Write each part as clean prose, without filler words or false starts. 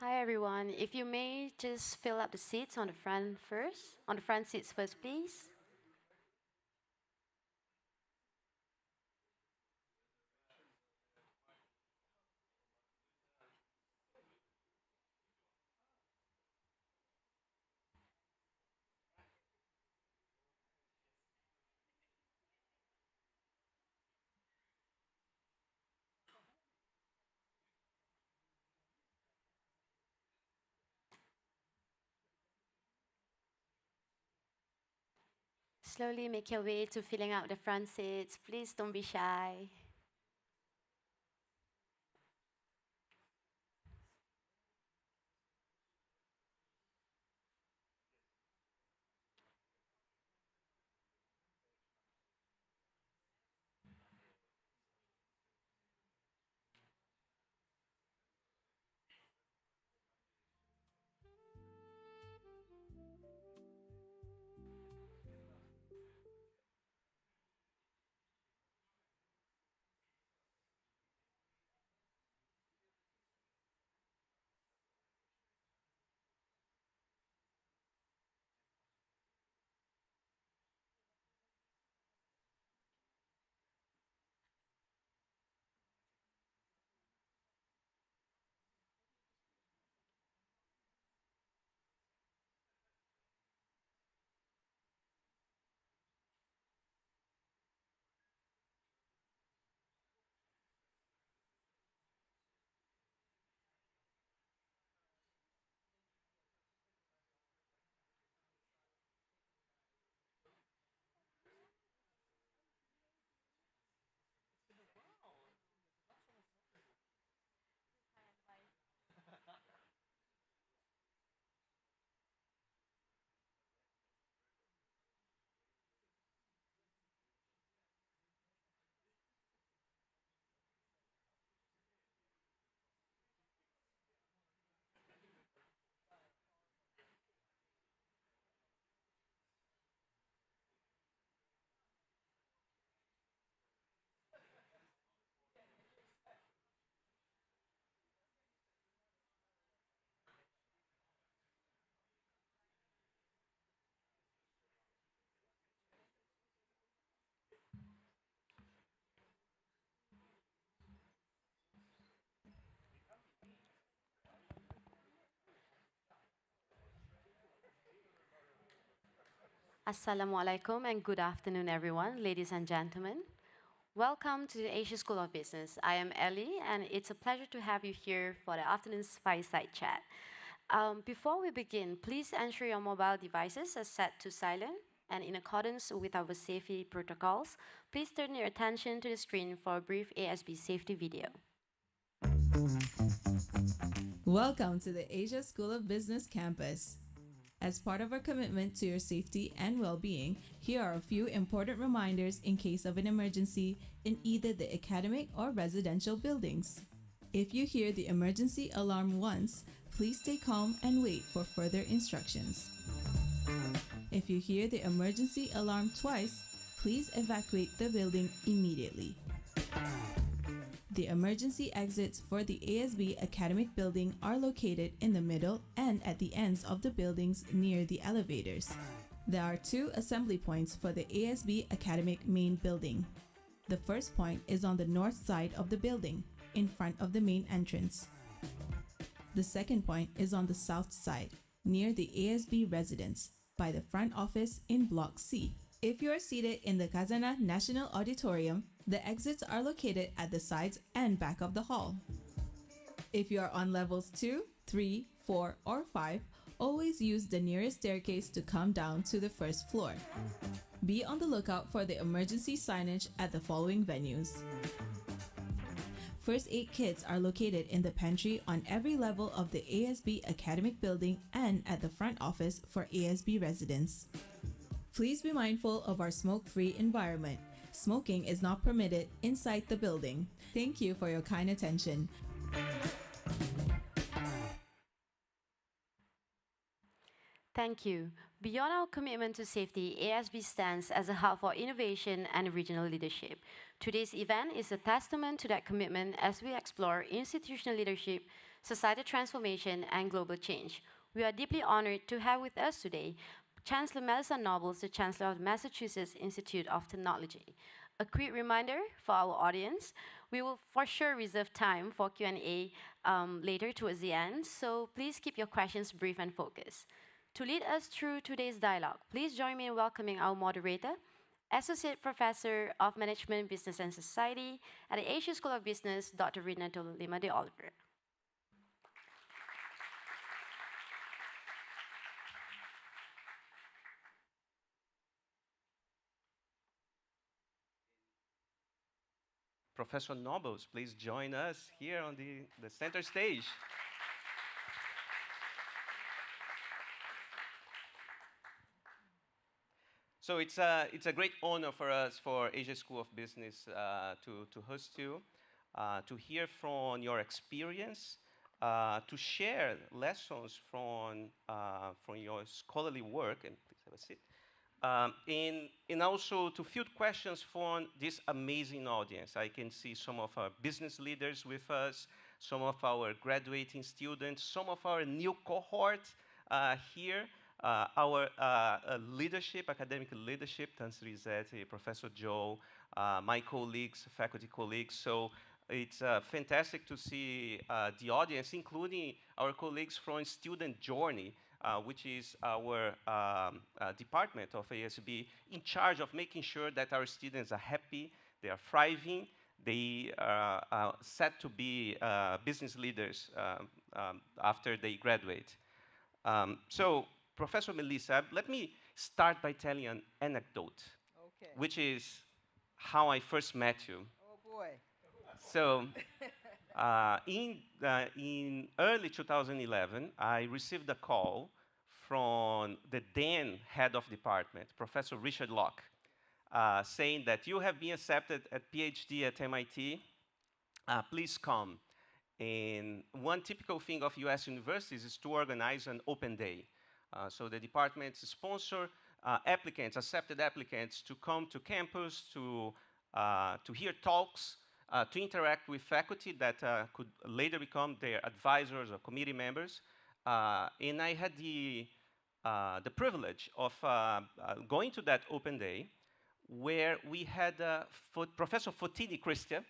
Hi everyone. If you may just fill up the seats on the front first, on the front seats first, please. Slowly make your way to filling up the front seats. Please don't be shy. Assalamu alaikum and good afternoon, everyone, ladies and gentlemen. Welcome to the Asia School of Business. I am Ellie, and it's a pleasure to have you here for the afternoon's fireside chat. Before we begin, please ensure your mobile devices are set to silent, and in accordance with our safety protocols, please turn your attention to the screen for a brief ASB safety video. Welcome to the Asia School of Business campus. As part of our commitment to your safety and well-being, here are a few important reminders in case of an emergency in either the academic or residential buildings. If you hear the emergency alarm once, please stay calm and wait for further instructions. If you hear the emergency alarm twice, please evacuate the building immediately. The emergency exits for the ASB academic building are located in the middle and at the ends of the buildings near the elevators. There are two assembly points for the ASB academic main building. The first point is on the north side of the building, in front of the main entrance. The second point is on the south side, near the ASB residence, by the front office in Block C. If you are seated in the Kazana National Auditorium, the exits are located at the sides and back of the hall. If you are on levels 2, 3, 4, or 5, always use the nearest staircase to come down to the first floor. Be on the lookout for the emergency signage at the following venues. First aid kits are located in the pantry on every level of the ASB academic building and at the front office for ASB residents. Please be mindful of our smoke-free environment. Smoking is not permitted inside the building. Thank you for your kind attention. Thank you. Beyond our commitment to safety, ASB stands as a hub for innovation and regional leadership. Today's event is a testament to that commitment as we explore institutional leadership, societal transformation, and global change. We are deeply honored to have with us today Chancellor Nobles, the Chancellor of the Massachusetts Institute of Technology. A quick reminder for our audience, we will for sure reserve time for Q&A later towards the end, so please keep your questions brief and focused. To lead us through today's dialogue, please join me in welcoming our moderator, Associate Professor of Management, Business and Society at the Asia School of Business, Dr. Renato Lima de Oliver. Professor Nobles, please join us here on the center stage. So it's a great honor for us, for Asia School of Business, to host you, to hear from your experience, to share lessons from your scholarly work, and please have a seat, and also to field questions from this amazing audience. I can see some of our business leaders with us, some of our graduating students, some of our new cohort here, our leadership, academic leadership, Chancellor Izzetti, Professor Joe, my colleagues, faculty colleagues. So it's fantastic to see the audience, including our colleagues from Student Journey, which is our department of ASB, in charge of making sure that our students are happy, they are thriving, they are set to be business leaders after they graduate. So, Professor Melissa, let me start by telling an anecdote, Okay. which is how I first met you. Oh boy. So, in early 2011, I received a call from the then head of department, Professor Richard Locke, saying that you have been accepted at PhD at MIT. Please come. And one typical thing of US universities is to organize an open day. So the departments sponsor applicants, accepted applicants, to come to campus, to hear talks, to interact with faculty that could later become their advisors or committee members. And I had the privilege of going to that open day where we had Professor Fotini Christian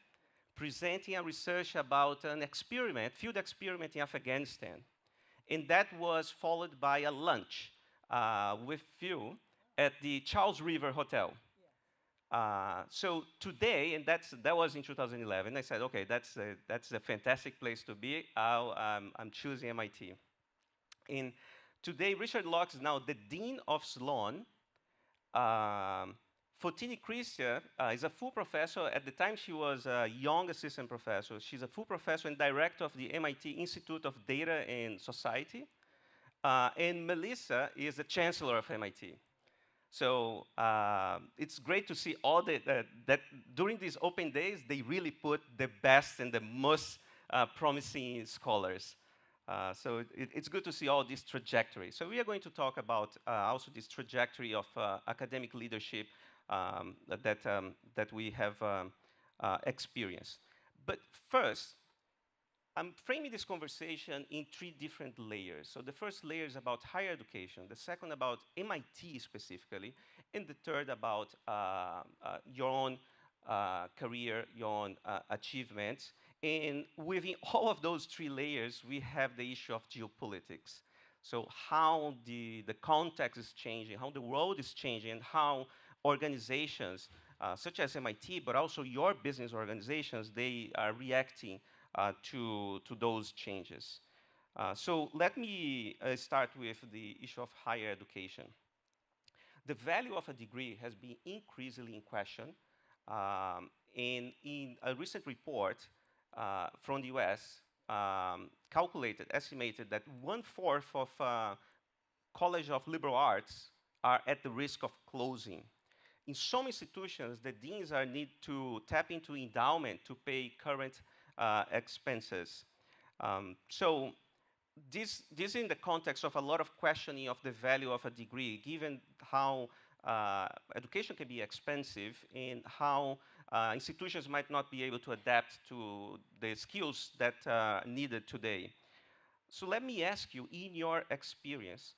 presenting a research about an experiment, field experiment in Afghanistan. And that was followed by a lunch with you at the Charles River Hotel. So today, and that was in 2011, I said, okay, that's a fantastic place to be. I'm choosing MIT. And today, Richard Locke is now the Dean of Sloan. Fotini Christia is a full professor. At the time, she was a young assistant professor. She's a full professor and director of the MIT Institute of Data and Society. And Melissa is the chancellor of MIT. So it's great to see all that during these open days, they really put the best and the most promising scholars. So it's good to see all this trajectory. So we are going to talk about also this trajectory of academic leadership that we have experienced. But first, I'm framing this conversation in three different layers. So the first layer is about higher education, the second about MIT specifically, and the third about your own career, your own achievements. And within all of those three layers, we have the issue of geopolitics. So how the context is changing, how the world is changing, and how organizations such as MIT, but also your business organizations, they are reacting to those changes. So let me start with the issue of higher education. The value of a degree has been increasingly in question. And in a recent report from the US, estimated that 1/4 of College of Liberal Arts are at the risk of closing. In some institutions, the deans are need to tap into endowment to pay current expenses. So this in the context of a lot of questioning of the value of a degree, given how education can be expensive and how institutions might not be able to adapt to the skills that are needed today. So let me ask you, in your experience,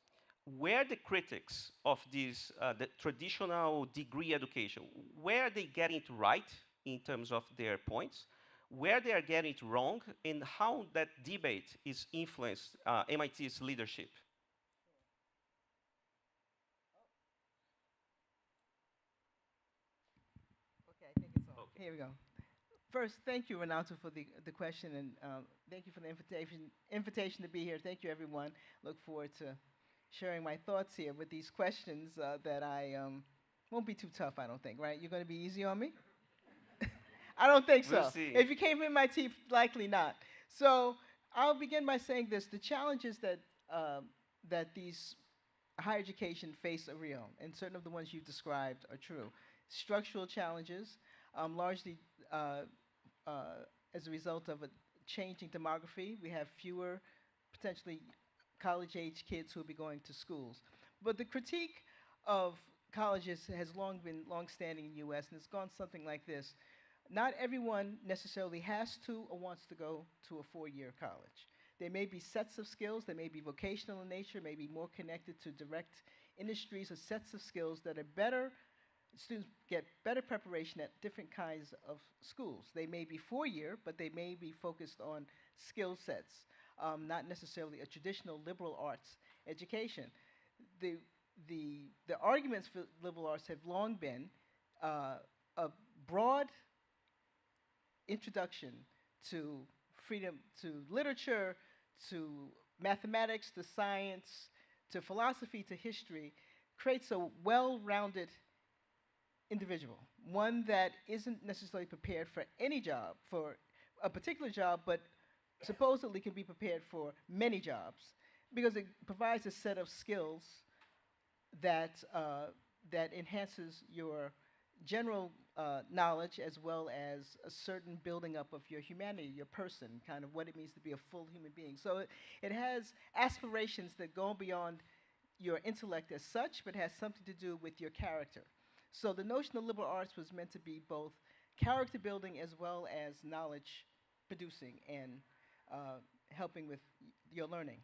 where the critics of this, the traditional degree education, where are they getting it right in terms of their points, where they are getting it wrong, and how that debate is influenced MIT's leadership? Okay, I think it's on. Here we go. First, thank you, Renato, for the question, and thank you for the invitation to be here. Thank you, everyone. Look forward to sharing my thoughts here with these questions that I won't be too tough, I don't think, right? You're going to be easy on me? I don't think We'll so. see. If you came in my teeth, likely not. So I'll begin by saying this: the challenges that these higher education face are real, and certain of the ones you've described are true. Structural challenges, largely uh, uh, as a result of a changing demography. We have fewer potentially college-age kids who will be going to schools. But the critique of colleges has long been long-standing in the U.S., and it's gone something like this. Not everyone necessarily has to or wants to go to a four-year college. There may be sets of skills, they may be vocational in nature, may be more connected to direct industries or sets of skills that are better. Students get better preparation at different kinds of schools. They may be four-year, but they may be focused on skill sets, not necessarily a traditional liberal arts education. The, the arguments for liberal arts have long been a broad introduction to freedom, to literature, to mathematics, to science, to philosophy, to history, creates a well-rounded individual, one that isn't necessarily prepared for any job, for a particular job, but supposedly can be prepared for many jobs because it provides a set of skills that enhances your general knowledge as well as a certain building up of your humanity, your person, kind of what it means to be a full human being. So it has aspirations that go beyond your intellect as such, but has something to do with your character. So the notion of liberal arts was meant to be both character building as well as knowledge producing and helping with your learning.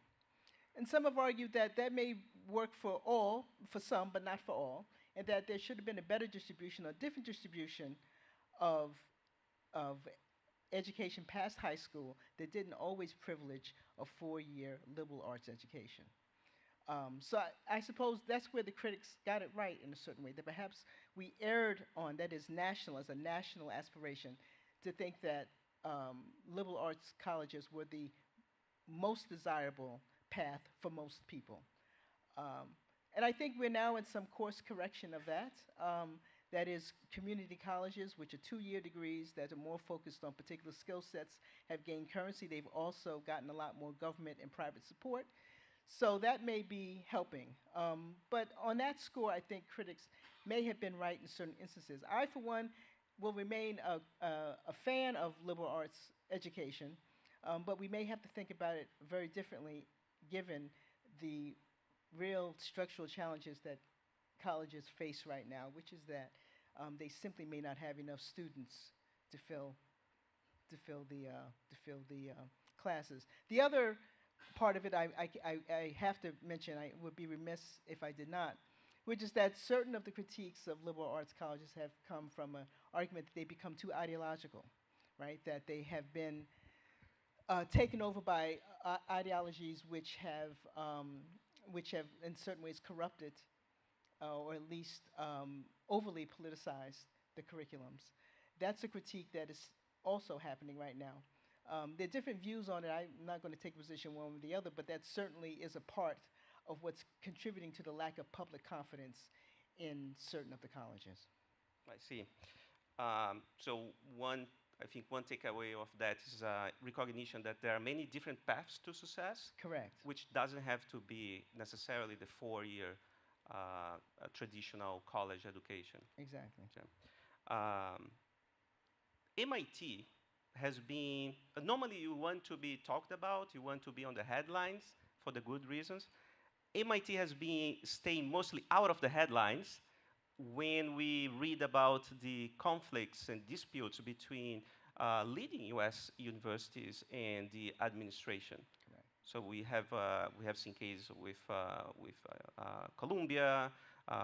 And some have argued that that may work for all, for some, but not for all, and that there should have been a better distribution or different distribution of, of education past high school that didn't always privilege a four-year liberal arts education. So I suppose that's where the critics got it right in a certain way, that perhaps we erred on, that is national, as a national aspiration, to think that liberal arts colleges were the most desirable path for most people. Um, and I think we're now in some course correction of that. That is, community colleges, which are two-year degrees that are more focused on particular skill sets, have gained currency. They've also gotten a lot more government and private support. So that may be helping. But on that score, I think critics may have been right in certain instances. I, for one, will remain a fan of liberal arts education, but we may have to think about it very differently given the real structural challenges that colleges face right now, which is that they simply may not have enough students to fill to fill the classes. The other part of it I have to mention, I would be remiss if I did not, which is that certain of the critiques of liberal arts colleges have come from an argument that they become too ideological, right? That they have been taken over by ideologies which have in certain ways corrupted or at least overly politicized the curriculums. That's a critique that is also happening right now. There are different views on it. I'm not going to take a position one or the other, but that certainly is a part of what's contributing to the lack of public confidence in certain of the colleges. I see. So I think one takeaway of that is recognition that there are many different paths to success, Correct. which doesn't have to be necessarily the four-year traditional college education. Exactly. So, MIT has been, normally you want to be talked about, you want to be on the headlines for the good reasons. MIT has been staying mostly out of the headlines when we read about the conflicts and disputes between leading US universities and the administration. Right. So we have seen cases with Columbia,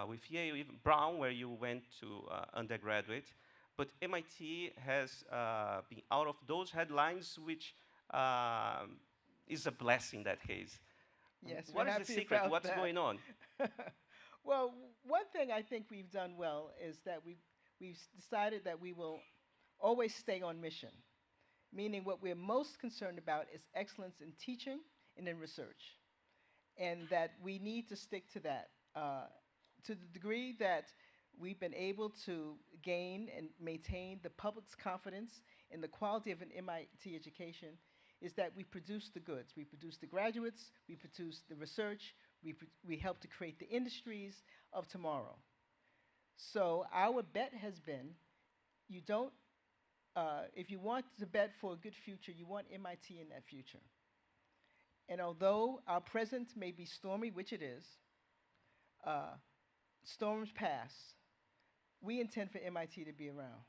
with Yale, even Brown, where you went to undergraduate. But MIT has been out of those headlines, which is a blessing in that case. Yes, we're What is the happy secret? about What's that. going on? Well, one thing I think we've done well is that we've decided that we will always stay on mission, meaning what we're most concerned about is excellence in teaching and in research, and that we need to stick to that. To the degree that we've been able to gain and maintain the public's confidence in the quality of an MIT education, is that we produce the goods. We produce the graduates, we produce the research, we help to create the industries of tomorrow. So our bet has been, you don't, if you want to bet for a good future, you want MIT in that future. And although our present may be stormy, which it is, uh, storms pass. We intend for MIT to be around.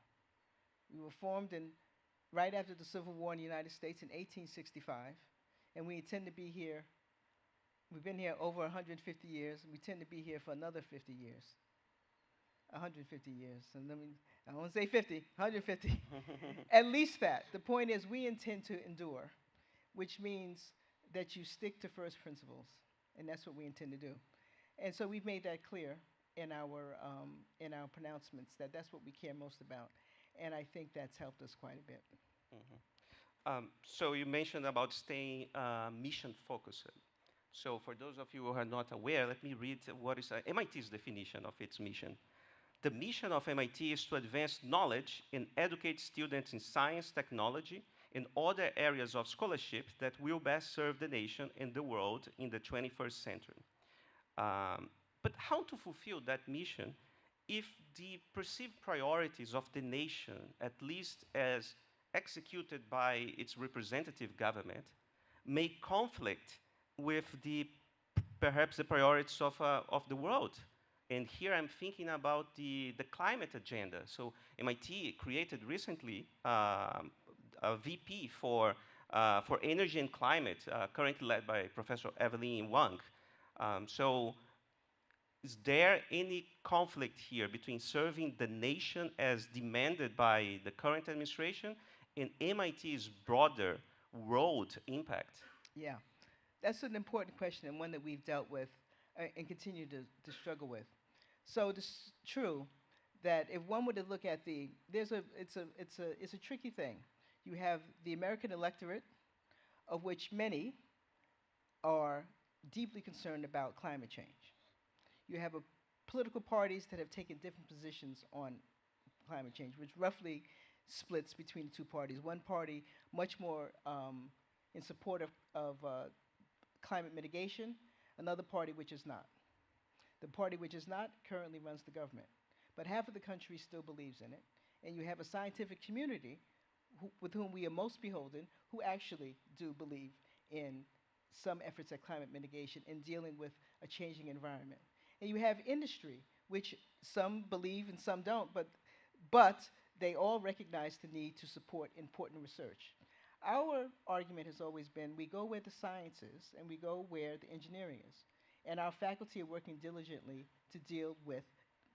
We were formed right after the Civil War in the United States in 1865, and we intend to be here. We've been here over 150 years, and we tend to be here for another 50 years. 150 years. And I won't say 50, 150. At least that. The point is, we intend to endure, which means that you stick to first principles, and that's what we intend to do. And so we've made that clear in our pronouncements that that's what we care most about, and I think that's helped us quite a bit. So you mentioned about staying mission focused. So for those of you who are not aware, let me read what is MIT's definition of its mission. The mission of MIT is to advance knowledge and educate students in science, technology, and other areas of scholarship that will best serve the nation and the world in the 21st century. But how to fulfill that mission if the perceived priorities of the nation, at least as executed by its representative government, may conflict with perhaps the priorities of the world? And here I'm thinking about the climate agenda. So MIT created recently a VP for energy and climate, currently led by Professor Evelyn Wang. So is there any conflict here between serving the nation as demanded by the current administration and MIT's broader world impact? Yeah, that's an important question and one that we've dealt with and continue to struggle with. So it's true that if one were to look at it's a tricky thing. You have the American electorate, of which many are deeply concerned about climate change. You have political parties that have taken different positions on climate change, which roughly splits between the two parties. One party much more in support of climate mitigation, another party which is not. The party which is not currently runs the government, but half of the country still believes in it, and you have a scientific community with whom we are most beholden who actually do believe in some efforts at climate mitigation in dealing with a changing environment. And you have industry, which some believe and some don't, but they all recognize the need to support important research. Our argument has always been we go where the science is and we go where the engineering is. And our faculty are working diligently to deal with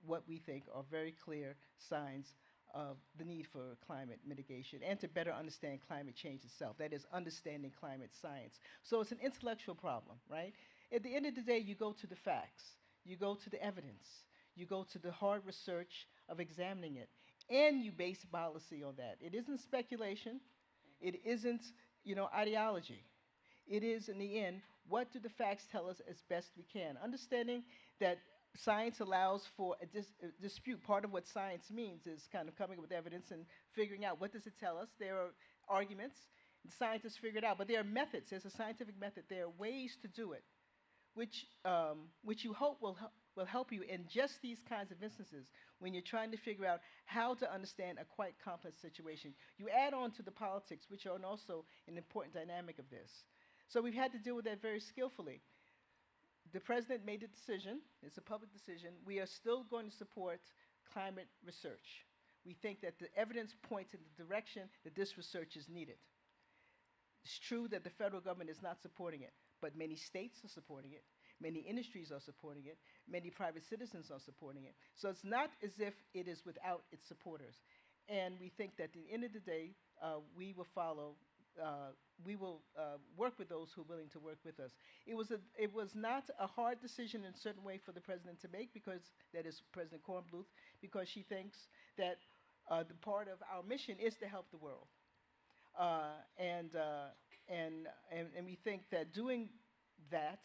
what we think are very clear signs of the need for climate mitigation and to better understand climate change itself. That is, understanding climate science. So it's an intellectual problem, right? At the end of the day, you go to the facts, you go to the evidence, you go to the hard research of examining it, and you base policy on that. It isn't speculation. It isn't, ideology. It is, in the end, what do the facts tell us as best we can? Understanding that science allows for a dispute. Part of what science means is kind of coming up with evidence and figuring out what does it tell us. There are arguments, and scientists figure it out, but there are methods. There's a scientific method. There are ways to do it, which you hope will will help you in just these kinds of instances when you're trying to figure out how to understand a quite complex situation. You add on to the politics, which are also an important dynamic of this. So we've had to deal with that very skillfully. The president made the decision, it's a public decision, we are still going to support climate research. We think that the evidence points in the direction that this research is needed. It's true that the federal government is not supporting it, but many states are supporting it, many industries are supporting it, many private citizens are supporting it. So it's not as if it is without its supporters. And we think that at the end of the day, we will follow, work with those who are willing to work with us. It was not a hard decision in a certain way for the president to make, because that is President Kornbluth, because she thinks that the part of our mission is to help the world. And we think that doing that,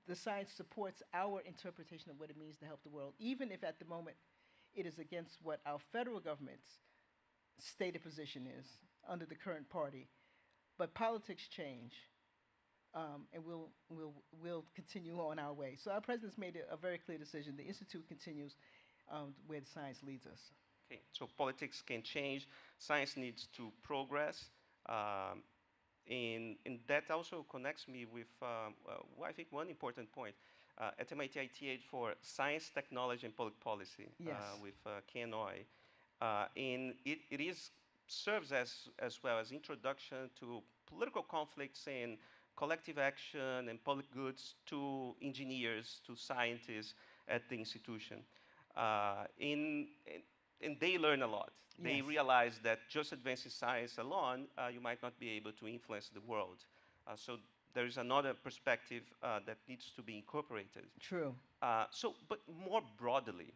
the science supports our interpretation of what it means to help the world, even if at the moment it is against what our federal government's stated position is under the current party. But politics change, and we'll continue on our way. So our president's made a very clear decision. The Institute continues where the science leads us. Okay, so politics can change, science needs to progress, and that also connects me with, I think, one important point. At MIT, I TA'd for Science, Technology, and Public Policy Yes. with Ken Oy. And it serves as well as introduction to political conflicts and collective action and public goods to engineers, to scientists at the institution. And they learn a lot. They Yes. realize that just advancing science alone, you might not be able to influence the world. So there is another perspective that needs to be incorporated. True. But more broadly,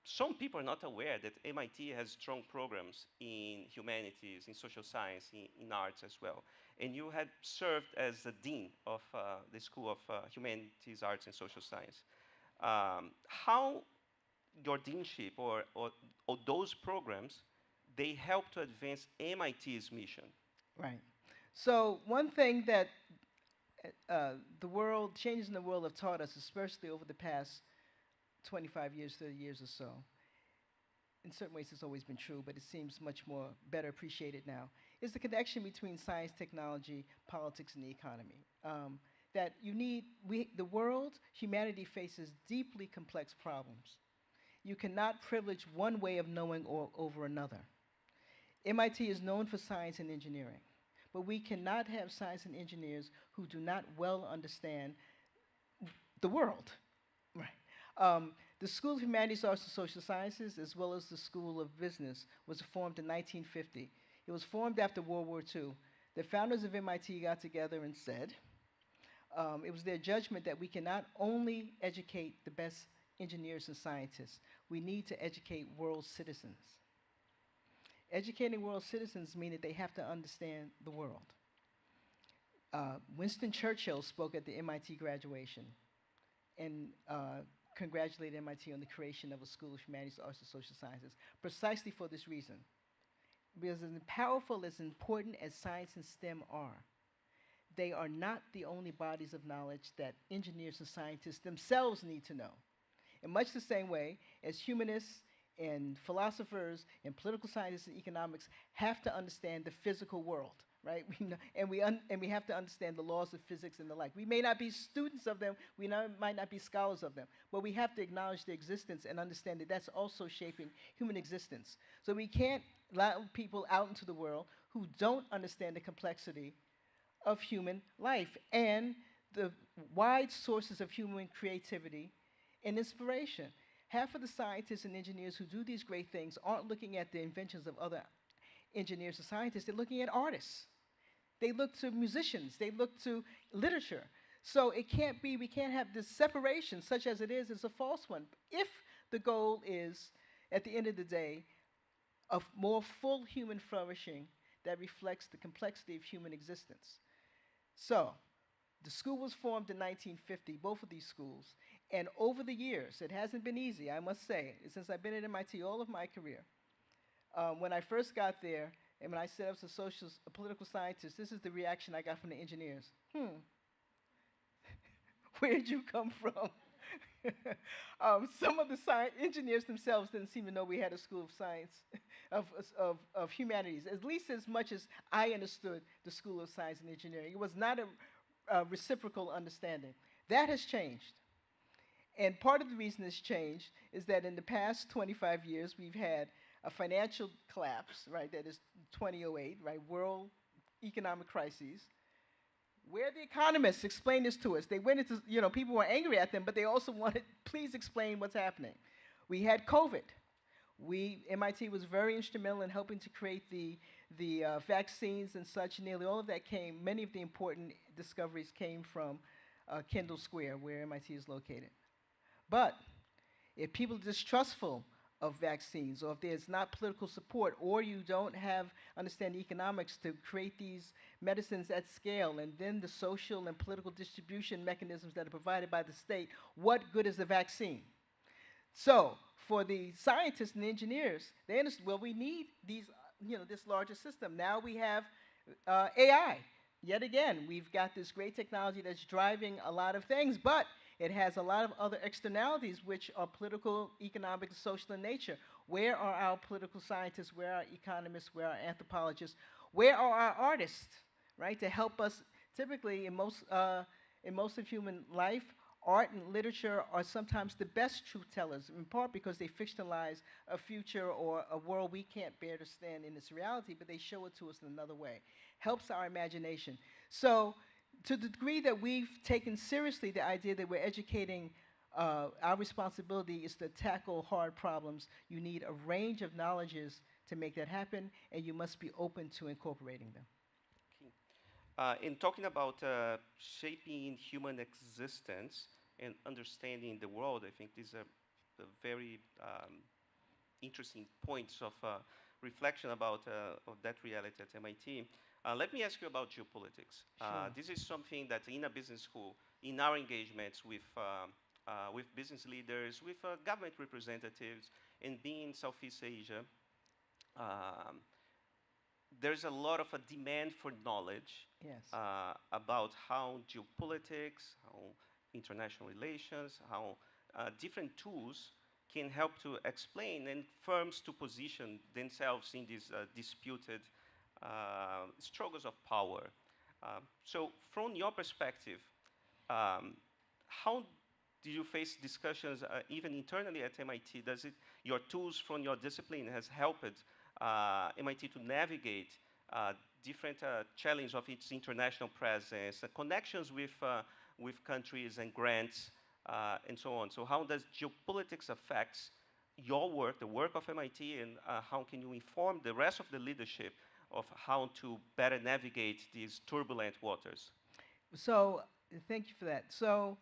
some people are not aware that MIT has strong programs in humanities, in social science, in arts as well. And you had served as the dean of the School of Humanities, Arts, and Social Science. How your deanship or those programs, they help to advance MIT's mission? Right. So one thing that the world, changes in the world have taught us, especially over the past 25 years, 30 years or so, in certain ways it's always been true, but it seems much more better appreciated now, is the connection between science, technology, politics, and the economy. That the world, humanity faces deeply complex problems. You cannot privilege one way of knowing over another. MIT is known for science and engineering, but we cannot have science and engineers who do not well understand the world. Right. The School of Humanities, Arts, and Social Sciences, as well as the School of Business, was formed in 1950. It was formed after World War II. The founders of MIT got together and said, it was their judgment that we cannot only educate the best engineers and scientists, we need to educate world citizens. Educating world citizens means that they have to understand the world. Winston Churchill spoke at the MIT graduation and congratulated MIT on the creation of a School of Humanities, Arts, and Social Sciences, precisely for this reason. Because as powerful, as important as science and STEM are, they are not the only bodies of knowledge that engineers and scientists themselves need to know. In much the same way as humanists and philosophers and political scientists and economics have to understand the physical world, right? We have to understand the laws of physics and the like. We may not be students of them, might not be scholars of them, but we have to acknowledge their existence and understand that that's also shaping human existence. So we can't allow people out into the world who don't understand the complexity of human life and the wide sources of human creativity and inspiration. Half of the scientists and engineers who do these great things aren't looking at the inventions of other engineers or scientists, they're looking at artists. They look to musicians, they look to literature. So it can't be, we can't have this separation, such as it is a false one. If the goal is, at the end of the day, a more full human flourishing that reflects the complexity of human existence. So, the school was formed in 1950, both of these schools, and over the years, it hasn't been easy, I must say, since I've been at MIT all of my career. When I first got there, and when I said I was a political scientist, this is the reaction I got from the engineers. Where did you come from? Some of the engineers themselves didn't seem to know we had a school of science, of humanities, at least as much as I understood the School of Science and Engineering. It was not a reciprocal understanding. That has changed. And part of the reason it's changed is that in the past 25 years, we've had a financial collapse, right, that is 2008, right, world economic crises, where the economists explained this to us. They went into, people were angry at them, but they also wanted, please explain what's happening. We had COVID. MIT was very instrumental in helping to create the vaccines and such. Nearly all of that many of the important discoveries came from Kendall Square, where MIT is located. But if people are distrustful of vaccines, or if there's not political support, or you don't understand the economics to create these medicines at scale, and then the social and political distribution mechanisms that are provided by the state, what good is the vaccine? So for the scientists and the engineers, they understand, well, we need this larger system. Now we have AI. Yet again, we've got this great technology that's driving a lot of things, but it has a lot of other externalities which are political, economic, and social in nature. Where are our political scientists? Where are our economists? Where are our anthropologists? Where are our artists, right, to help us? Typically, in most of human life, art and literature are sometimes the best truth tellers, in part because they fictionalize a future or a world we can't bear to stand in its reality, but they show it to us in another way. Helps our imagination. So to the degree that we've taken seriously the idea that we're educating, our responsibility is to tackle hard problems. You need a range of knowledges to make that happen, and you must be open to incorporating them. In talking about shaping human existence and understanding the world, I think these are the very interesting points of reflection about of that reality at MIT. Let me ask you about geopolitics. Sure. This is something that in a business school, in our engagements with business leaders, with government representatives, and being in Southeast Asia, um, there's a lot of a demand for knowledge Yes. about how geopolitics, how international relations, how different tools can help to explain and firms to position themselves in these disputed struggles of power. So from your perspective, how do you face discussions even internally at MIT? Your tools from your discipline has helped MIT to navigate different challenges of its international presence, connections with countries and grants, and so on. So how does geopolitics affect your work, the work of MIT, and how can you inform the rest of the leadership of how to better navigate these turbulent waters? So thank you for that. So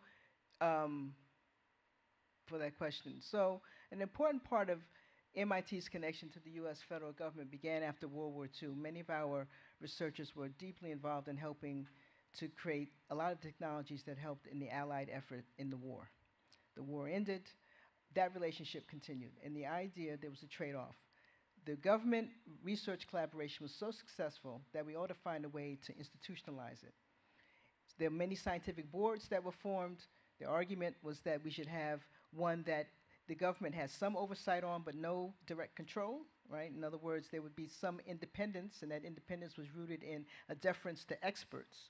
for that question. So an important part of MIT's connection to the U.S. federal government began after World War II. Many of our researchers were deeply involved in helping to create a lot of technologies that helped in the Allied effort in the war. The war ended, that relationship continued, and the idea there was a trade-off. The government research collaboration was so successful that we ought to find a way to institutionalize it. There are many scientific boards that were formed. The argument was that we should have one that the government has some oversight on but no direct control, right? In other words, there would be some independence, and that independence was rooted in a deference to experts.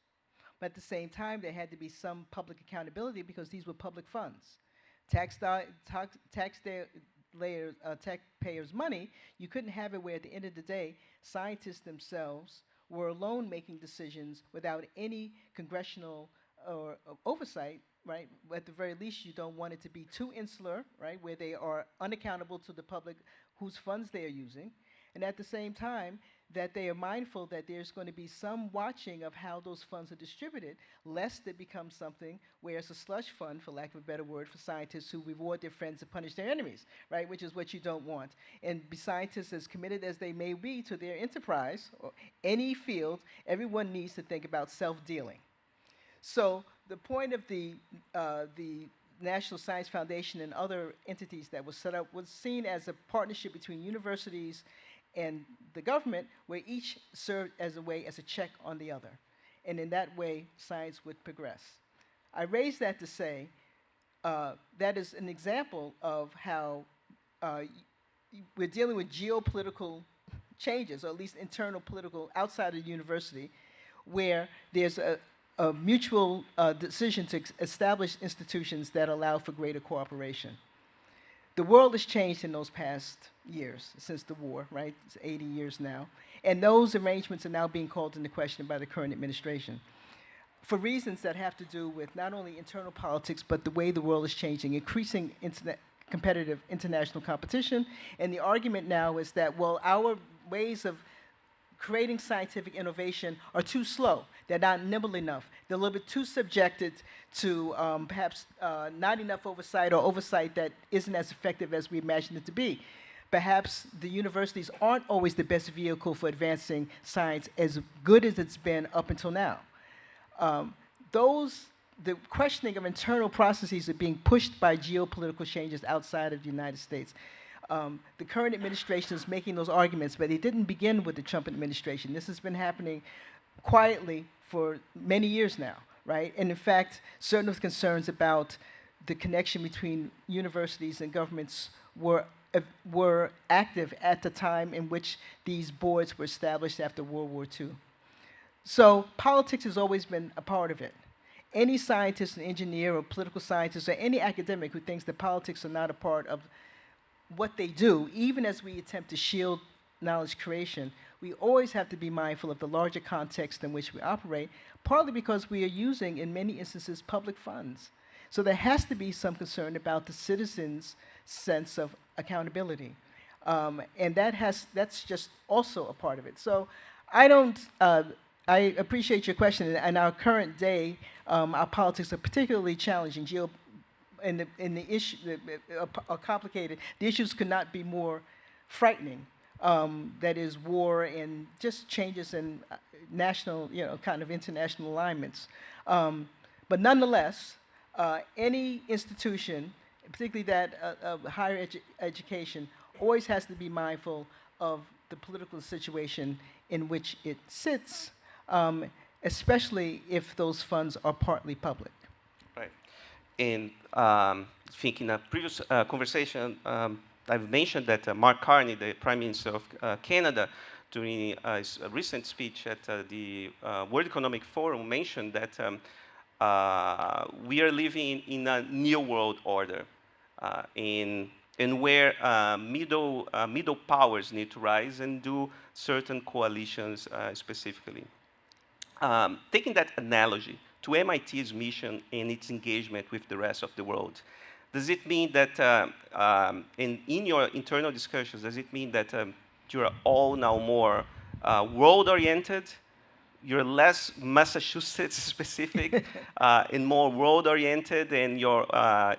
But at the same time, there had to be some public accountability because these were public funds. Taxpayers' money, you couldn't have it where at the end of the day, scientists themselves were alone making decisions without any congressional or oversight, right? At the very least, you don't want it to be too insular, right, where they are unaccountable to the public whose funds they are using. And at the same time, that they are mindful that there's going to be some watching of how those funds are distributed, lest it becomes something where it's a slush fund, for lack of a better word, for scientists who reward their friends and punish their enemies, right, which is what you don't want. And be scientists, as committed as they may be to their enterprise, or any field, everyone needs to think about self-dealing. So the point of the National Science Foundation and other entities that was set up was seen as a partnership between universities and the government, where each served as a check on the other. And in that way, science would progress. I raise that to say, that is an example of how we're dealing with geopolitical changes, or at least internal political outside of the university, where there's a mutual decision to establish institutions that allow for greater cooperation. The world has changed in those past years since the war, right? It's 80 years now. And those arrangements are now being called into question by the current administration for reasons that have to do with not only internal politics, but the way the world is changing, increasing competitive international competition. And the argument now is that, well, our ways of creating scientific innovation are too slow. They're not nimble enough. They're a little bit too subjected to perhaps not enough oversight, or oversight that isn't as effective as we imagine it to be. Perhaps the universities aren't always the best vehicle for advancing science as good as it's been up until now. The questioning of internal processes are being pushed by geopolitical changes outside of the United States. The current administration is making those arguments, but it didn't begin with the Trump administration. This has been happening quietly for many years now, right? And in fact, certain of the concerns about the connection between universities and governments were active at the time in which these boards were established after World War II. So politics has always been a part of it. Any scientist, an engineer, or political scientist, or any academic who thinks that politics are not a part of what they do, even as we attempt to shield knowledge creation, we always have to be mindful of the larger context in which we operate, partly because we are using, in many instances, public funds. So there has to be some concern about the citizens' sense of accountability. And that's just also a part of it. So I appreciate your question. In our current day, our politics are particularly challenging. And the issue are complicated. The issues could not be more frightening. That is war and just changes in national, kind of international alignments. But nonetheless, any institution, particularly that of higher education, always has to be mindful of the political situation in which it sits, especially if those funds are partly public. Right. And I think in a previous conversation, I've mentioned that Mark Carney, the Prime Minister of Canada, during his recent speech at the World Economic Forum, mentioned that we are living in a new world order, in where middle powers need to rise and do certain coalitions specifically. Taking that analogy to MIT's mission and its engagement with the rest of the world, does it mean that in your internal discussions, does it mean that you're all now more world-oriented, you're less Massachusetts-specific, and more world-oriented in your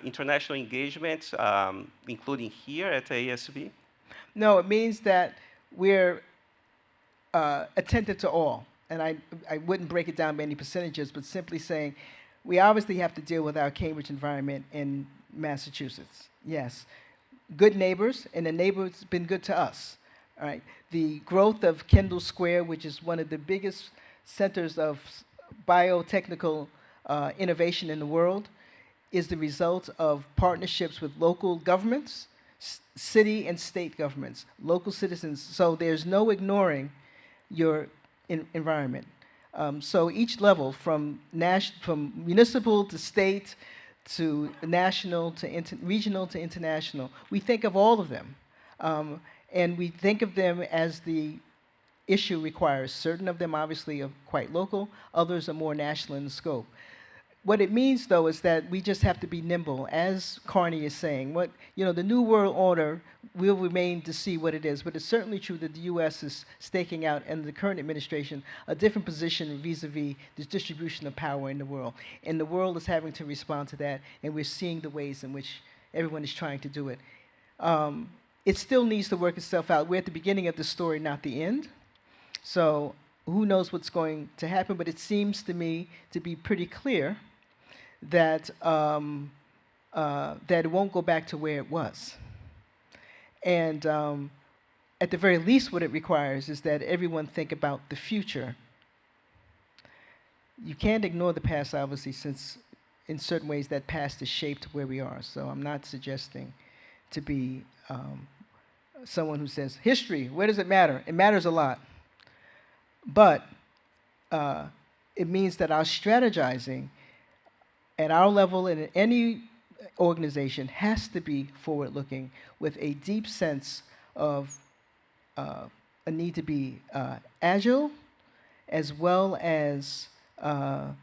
international engagements, including here at ASB? No, it means that we're attentive to all. And I wouldn't break it down by any percentages, but simply saying we obviously have to deal with our Cambridge environment in Massachusetts. Yes. Good neighbors, and the neighbor's been good to us. All right. The growth of Kendall Square, which is one of the biggest centers of biotechnical innovation in the world, is the result of partnerships with local governments, city and state governments, local citizens. So there's no ignoring your environment. So each level, from municipal to state to national to regional to international, we think of all of them. And we think of them as the issue requires. Certain of them obviously are quite local, others are more national in scope. What it means, though, is that we just have to be nimble, as Carney is saying. The New World Order will remain to see what it is, but it's certainly true that the U.S. is staking out, and the current administration, a different position vis-a-vis the distribution of power in the world. And the world is having to respond to that, and we're seeing the ways in which everyone is trying to do it. It still needs to work itself out. We're at the beginning of the story, not the end. So who knows what's going to happen, but it seems to me to be pretty clear that that it won't go back to where it was. And at the very least, what it requires is that everyone think about the future. You can't ignore the past, obviously, since in certain ways, that past is shaped where we are. So I'm not suggesting to be someone who says, history, where does it matter? It matters a lot. But it means that our strategizing at our level in any organization has to be forward-looking with a deep sense of a need to be agile, as well as a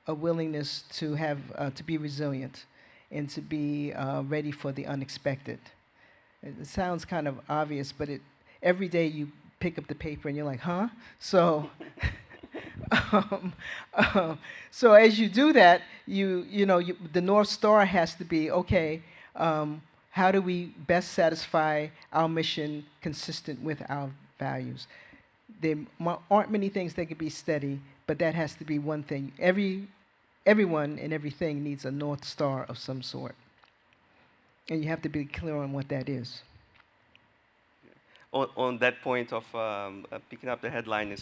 willingness to have to be resilient and to be ready for the unexpected. It sounds kind of obvious, but every day you pick up the paper and you're like, huh? So, um, so as you do that, the North Star has to be, okay, how do we best satisfy our mission consistent with our values? There aren't many things that could be steady, but that has to be one thing. Everyone and everything needs a North Star of some sort. And you have to be clear on what that is. On that point of picking up the headline,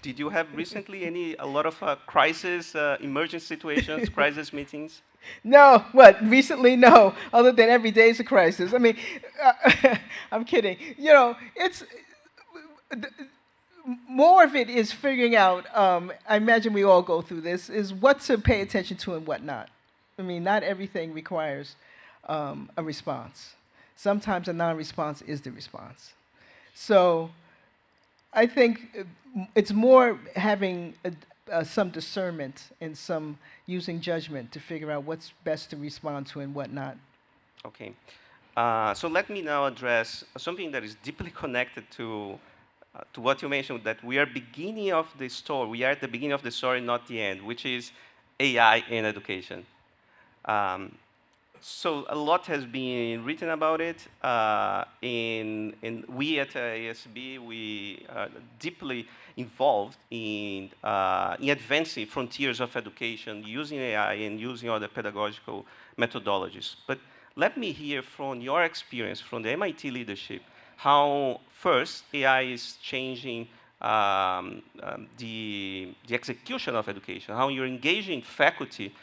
did you have recently a lot of crisis, emergency situations, crisis meetings? No, what? Recently, no. Other than every day is a crisis. I mean, I'm kidding. It's more of it is figuring out. I imagine we all go through this. Is what to pay attention to and what not. I mean, not everything requires a response. Sometimes a non-response is the response. So I think it's more having some discernment and some using judgment to figure out what's best to respond to and what not. Okay. So let me now address something that is deeply connected to what you mentioned, that we are beginning of the story. We are at the beginning of the story, not the end, which is AI in education. So a lot has been written about it. We at ASB, we are deeply involved in advancing frontiers of education, using AI and using other pedagogical methodologies. But let me hear from your experience, from the MIT leadership, how first AI is changing the execution of education, how you're engaging faculty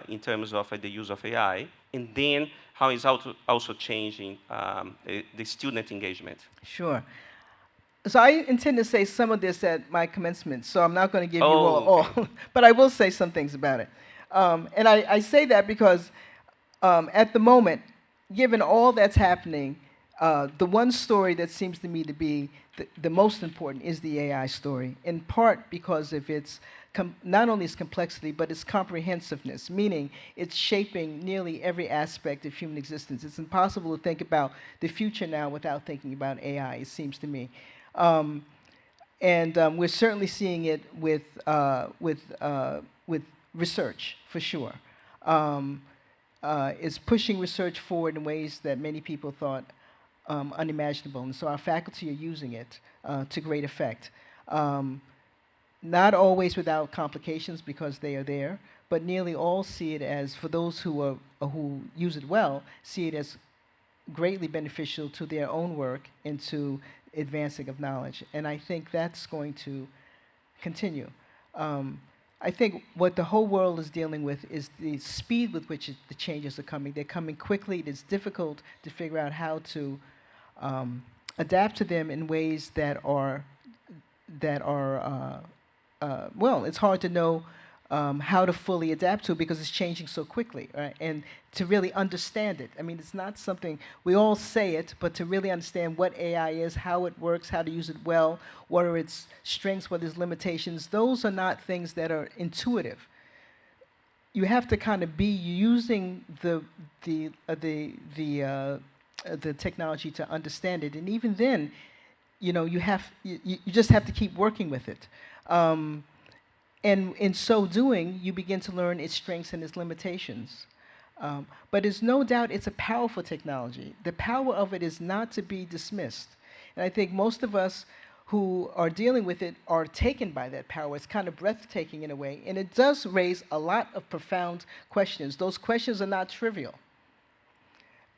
in terms of the use of AI, and then how it's also changing the student engagement. Sure. So I intend to say some of this at my commencement, so I'm not going to give you all, Okay. but I will say some things about it. And I say that because at the moment, given all that's happening, the one story that seems to me to be the most important is the AI story, in part because of its not only its complexity, but its comprehensiveness, meaning it's shaping nearly every aspect of human existence. It's impossible to think about the future now without thinking about AI, it seems to me. We're certainly seeing it with research, for sure. It's pushing research forward in ways that many people thought unimaginable. And so our faculty are using it to great effect. Not always without complications because they are there, but nearly all see it as, for those who use it well, see it as greatly beneficial to their own work and to advancing of knowledge. And I think that's going to continue. I think what the whole world is dealing with is the speed with which the changes are coming. They're coming quickly. It is difficult to figure out how to adapt to them in ways that are well, it's hard to know how to fully adapt to it because it's changing so quickly, right? And to really understand it. I mean, it's not something, we all say it, but to really understand what AI is, how it works, how to use it well, what are its strengths, what are its limitations, those are not things that are intuitive. You have to kind of be using the technology to understand it, and even then, you just have to keep working with it. And in so doing, you begin to learn its strengths and its limitations. But there's no doubt it's a powerful technology. The power of it is not to be dismissed. And I think most of us who are dealing with it are taken by that power. It's kind of breathtaking in a way. And it does raise a lot of profound questions. Those questions are not trivial.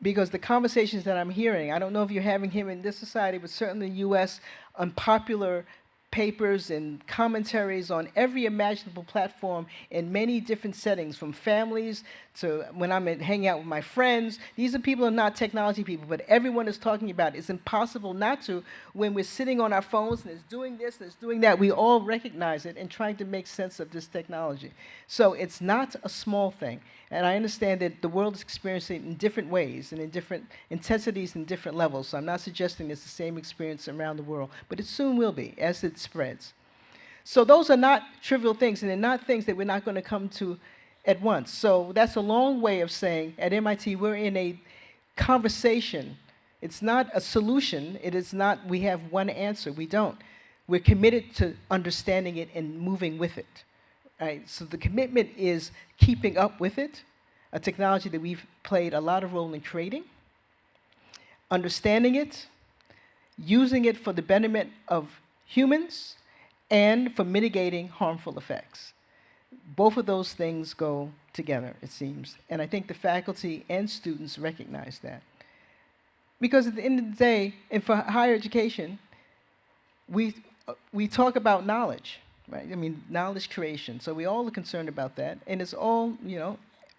Because the conversations that I'm hearing, I don't know if you're having here in this society, but certainly in the US, unpopular papers and commentaries on every imaginable platform in many different settings, from families to when I'm hanging out with my friends. These are people who are not technology people, but everyone is talking about it. It's impossible not to when we're sitting on our phones and it's doing this and it's doing that. We all recognize it and trying to make sense of this technology. So it's not a small thing. And I understand that the world is experiencing it in different ways and in different intensities and different levels. So I'm not suggesting it's the same experience around the world, but it soon will be as it spreads. So those are not trivial things, and they're not things that we're not going to come to at once. So that's a long way of saying at MIT we're in a conversation. It's not a solution. It is not we have one answer. We don't. We're committed to understanding it and moving with it. Right? So the commitment is keeping up with it, a technology that we've played a lot of role in creating, understanding it, using it for the betterment of humans, and for mitigating harmful effects. Both of those things go together, it seems. And I think the faculty and students recognize that. Because at the end of the day, and for higher education, we talk about knowledge. Right? I mean, knowledge creation. So we all are concerned about that, and it's all,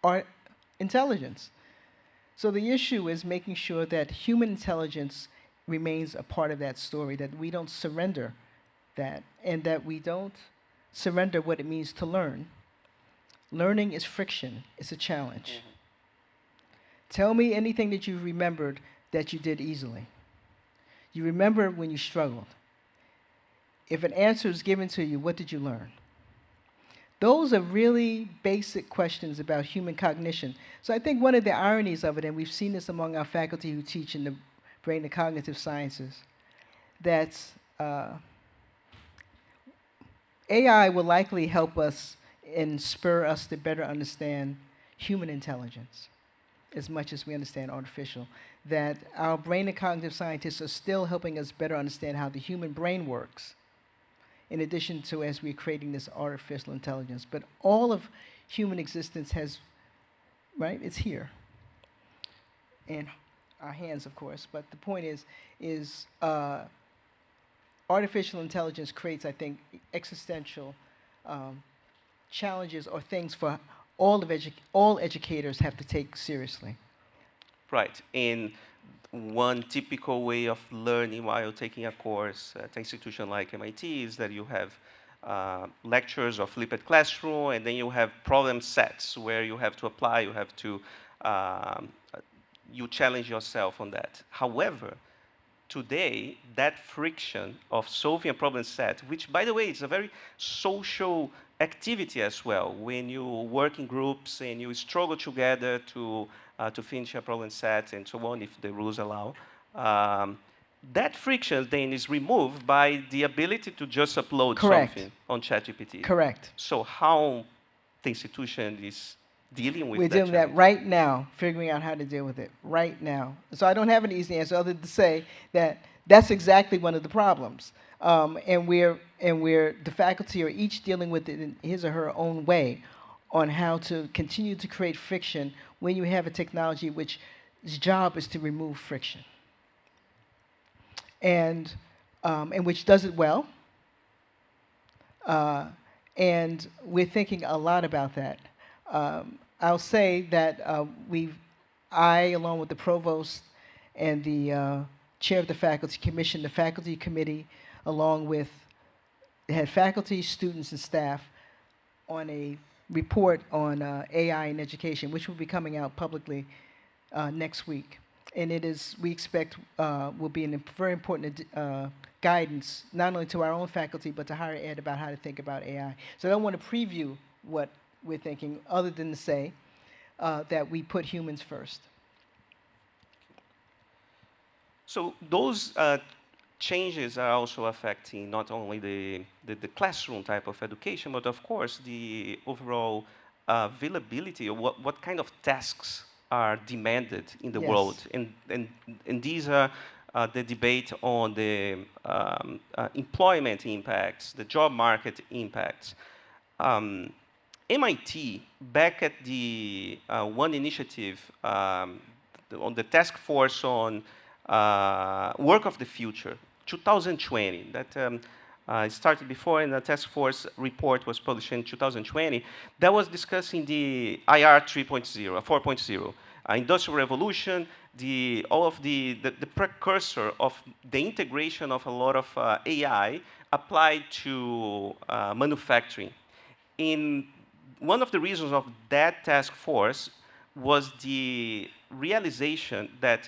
art intelligence. So the issue is making sure that human intelligence remains a part of that story, that we don't surrender that, and that we don't surrender what it means to learn. Learning is friction. It's a challenge. Mm-hmm. Tell me anything that you remembered that you did easily. You remember when you struggled. If an answer is given to you, what did you learn? Those are really basic questions about human cognition. So I think one of the ironies of it, and we've seen this among our faculty who teach in the brain and cognitive sciences, that AI will likely help us and spur us to better understand human intelligence as much as we understand artificial. That our brain and cognitive scientists are still helping us better understand how the human brain works, in addition to as we're creating this artificial intelligence. But all of human existence has, right, it's here. In our hands, of course. But the point is artificial intelligence creates, I think, existential challenges or things for all educators have to take seriously. Right. And one typical way of learning while taking a course at an institution like MIT is that you have lectures or flipped classroom, and then you have problem sets where you have to apply, you have to, you challenge yourself on that. However, today, that friction of solving a problem set, which, by the way, is a very social activity as well, when you work in groups and you struggle together to finish a problem set and so on, if the rules allow, that friction then is removed by the ability to just upload Correct. something on ChatGPT. Correct. So how the institution is dealing with We're that dealing with that challenge? right now, figuring out how to deal with it right now. So I don't have an easy answer other than to say that that's exactly one of the problems. And the faculty are each dealing with it in his or her own way on how to continue to create friction when you have a technology which its job is to remove friction. And which does it well. And we're thinking a lot about that. I'll say that I, along with the provost and the chair of the faculty commission, the faculty committee, along with the head faculty, students, and staff, on a report on AI in education, which will be coming out publicly next week. And it is, we expect, will be a very important guidance, not only to our own faculty, but to higher ed about how to think about AI. So I don't want to preview what we're thinking, other than to say that we put humans first. So those changes are also affecting not only the classroom type of education, but of course the overall availability of what kind of tasks are demanded in the Yes. world. And these are the debate on the employment impacts, the job market impacts. MIT, back at the one initiative on the task force on work of the future, 2020, that It started before, and the task force report was published in 2020. That was discussing the IR 3.0, 4.0, industrial revolution, all of the precursor of the integration of a lot of AI applied to manufacturing. In one of the reasons of that task force was the realization that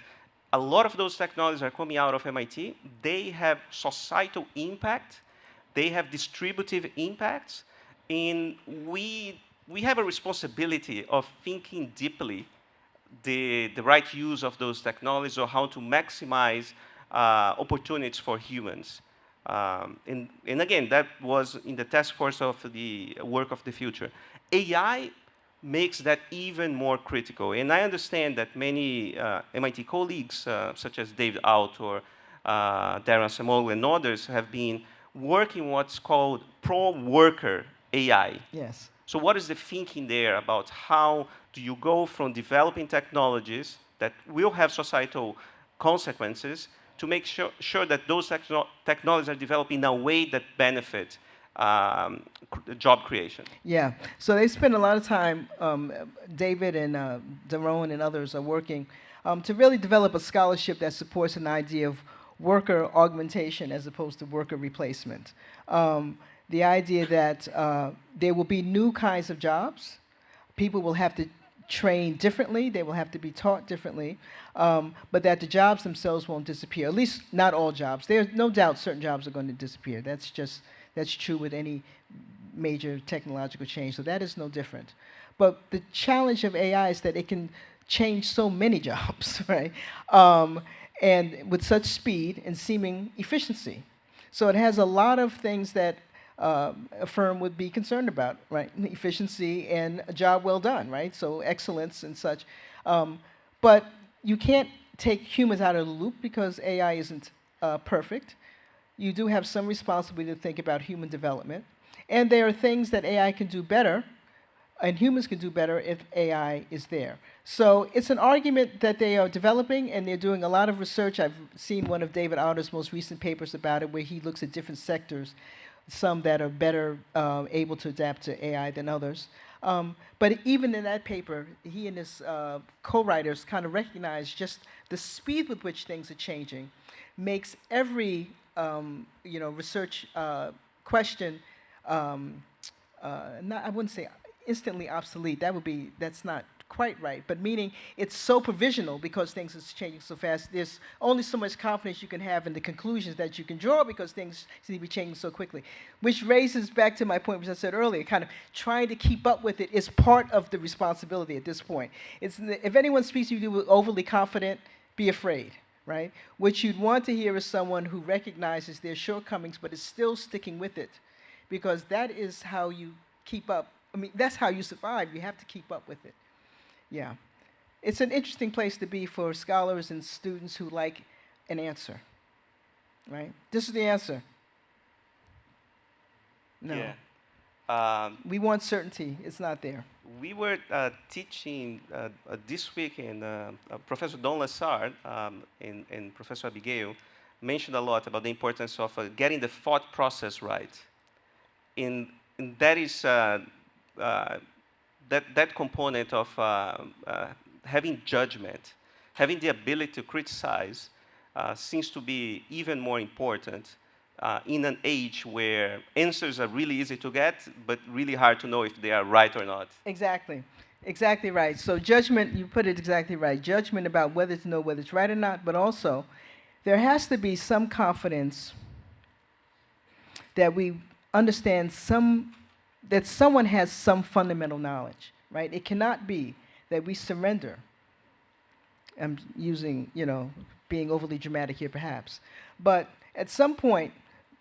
a lot of those technologies are coming out of MIT. They have societal impact. They have distributive impacts. And we have a responsibility of thinking deeply the right use of those technologies or how to maximize opportunities for humans. And again, that was in the task force of the work of the future. AI makes that even more critical. And I understand that many MIT colleagues, such as David Out or Darren Samoglu and others, have been working what's called pro-worker AI. Yes. So what is the thinking there about how do you go from developing technologies that will have societal consequences to make sure that those technologies are developed in a way that benefit job creation? Yeah. So they spend a lot of time, David and Daron and others are working to really develop a scholarship that supports an idea of worker augmentation as opposed to worker replacement. The idea that there will be new kinds of jobs. People will have to train differently. They will have to be taught differently. But that the jobs themselves won't disappear. At least not all jobs. There's no doubt certain jobs are going to disappear. That's true with any major technological change. So that is no different. But the challenge of AI is that it can change so many jobs, right? And with such speed and seeming efficiency. So it has a lot of things that a firm would be concerned about, right? Efficiency and a job well done, right? So excellence and such. But you can't take humans out of the loop because AI isn't perfect. You do have some responsibility to think about human development. And there are things that AI can do better, and humans can do better if AI is there. So it's an argument that they are developing, and they're doing a lot of research. I've seen one of David Otter's most recent papers about it, where he looks at different sectors, some that are better able to adapt to AI than others. But even in that paper, he and his co-writers kind of recognize just the speed with which things are changing makes every research question, I wouldn't say instantly obsolete. That's not quite right. But meaning it's so provisional because things are changing so fast. There's only so much confidence you can have in the conclusions that you can draw because things seem to be changing so quickly. Which raises back to my point, which I said earlier, kind of trying to keep up with it is part of the responsibility at this point. If anyone speaks to you overly confident, be afraid. Right? What you'd want to hear is someone who recognizes their shortcomings but is still sticking with it, because that is how you keep up. I mean, that's how you survive. You have to keep up with it. Yeah. It's an interesting place to be for scholars and students who like an answer. Right? This is the answer. No. Yeah. We want certainty. It's not there. We were teaching this week, and Professor Don Lessard and Professor Abigail mentioned a lot about the importance of getting the thought process right. And that is that component of having judgment, having the ability to criticize, seems to be even more important in an age where answers are really easy to get, but really hard to know if they are right or not. Exactly. Exactly right. So judgment, you put it exactly right. Judgment about whether to know whether it's right or not, but also there has to be some confidence that we understand that someone has some fundamental knowledge, right? It cannot be that we surrender. I'm using, being overly dramatic here perhaps. But at some point,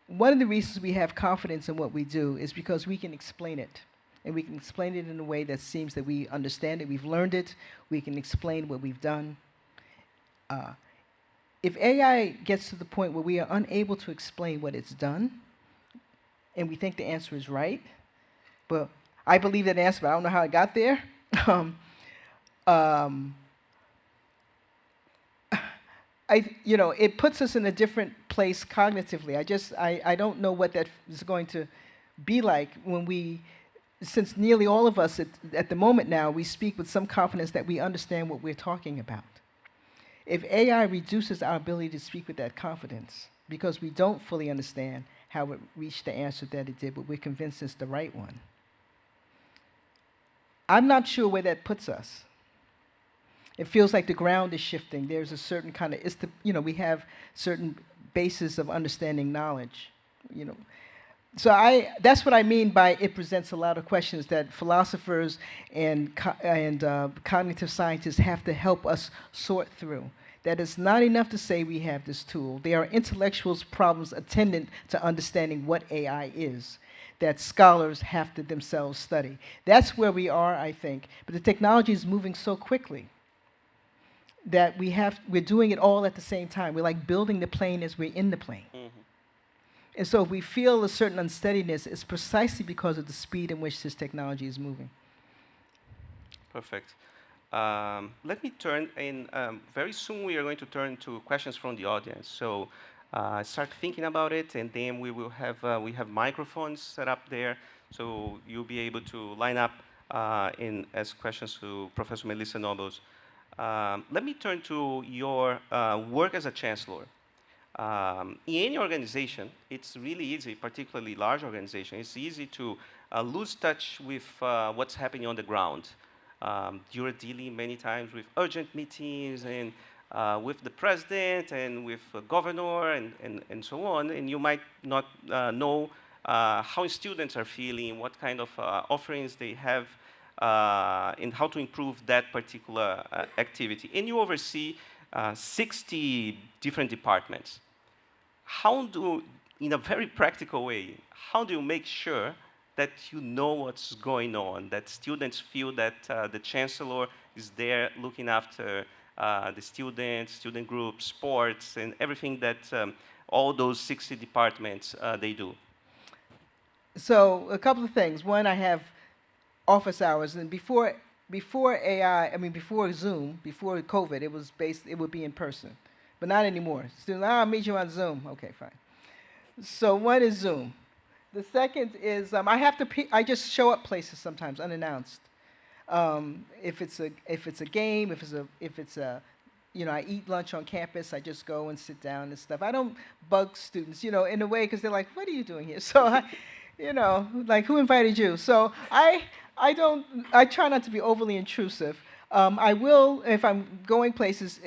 one of the reasons we have confidence in what we do is because we can explain it. And we can explain it in a way that seems that we understand it, we've learned it, we can explain what we've done. If AI gets to the point where we are unable to explain what it's done, and we think the answer is right, but I believe that answer, but I don't know how it got there, it puts us in a different place cognitively. I don't know what that is going to be like when we, since nearly all of us at the moment now, we speak with some confidence that we understand what we're talking about. If AI reduces our ability to speak with that confidence because we don't fully understand how it reached the answer that it did, but we're convinced it's the right one, I'm not sure where that puts us. It feels like the ground is shifting. There's a certain kind of, we have certain basis of understanding knowledge, you know. So that's what I mean by it presents a lot of questions that philosophers and cognitive scientists have to help us sort through. That it's not enough to say we have this tool. There are intellectuals' problems attendant to understanding what AI is that scholars have to themselves study. That's where we are, I think. But the technology is moving so quickly that we're doing it all at the same time. We're like building the plane as we're in the plane. And so if we feel a certain unsteadiness, it's precisely because of the speed in which this technology is moving. Perfect. Let me turn in, very soon we are going to turn to questions from the audience. So start thinking about it, and then we have microphones set up there, so you'll be able to line up and ask questions to Professor Melissa Nobles. Let me turn to your work as a chancellor. In any organization, it's really easy, particularly large organization, it's easy to lose touch with what's happening on the ground. You're dealing many times with urgent meetings and with the president and with the governor and so on, and you might not know how students are feeling, what kind of offerings they have, and how to improve that particular activity. And you oversee 60 different departments. In a very practical way, how do you make sure that you know what's going on, that students feel that the chancellor is there looking after the students, student groups, sports, and everything that all those 60 departments they do? So a couple of things. One, I have office hours, and before AI, before Zoom, before COVID, it would be in person, but not anymore. Students, I'll meet you on Zoom. Okay, fine. So one is Zoom. The second is I just show up places sometimes unannounced. If it's a game, if it's a I eat lunch on campus. I just go and sit down and stuff. I don't bug students, in a way, because they're like, "What are you doing here?" So like, who invited you? So I try not to be overly intrusive. I will, if I'm going places,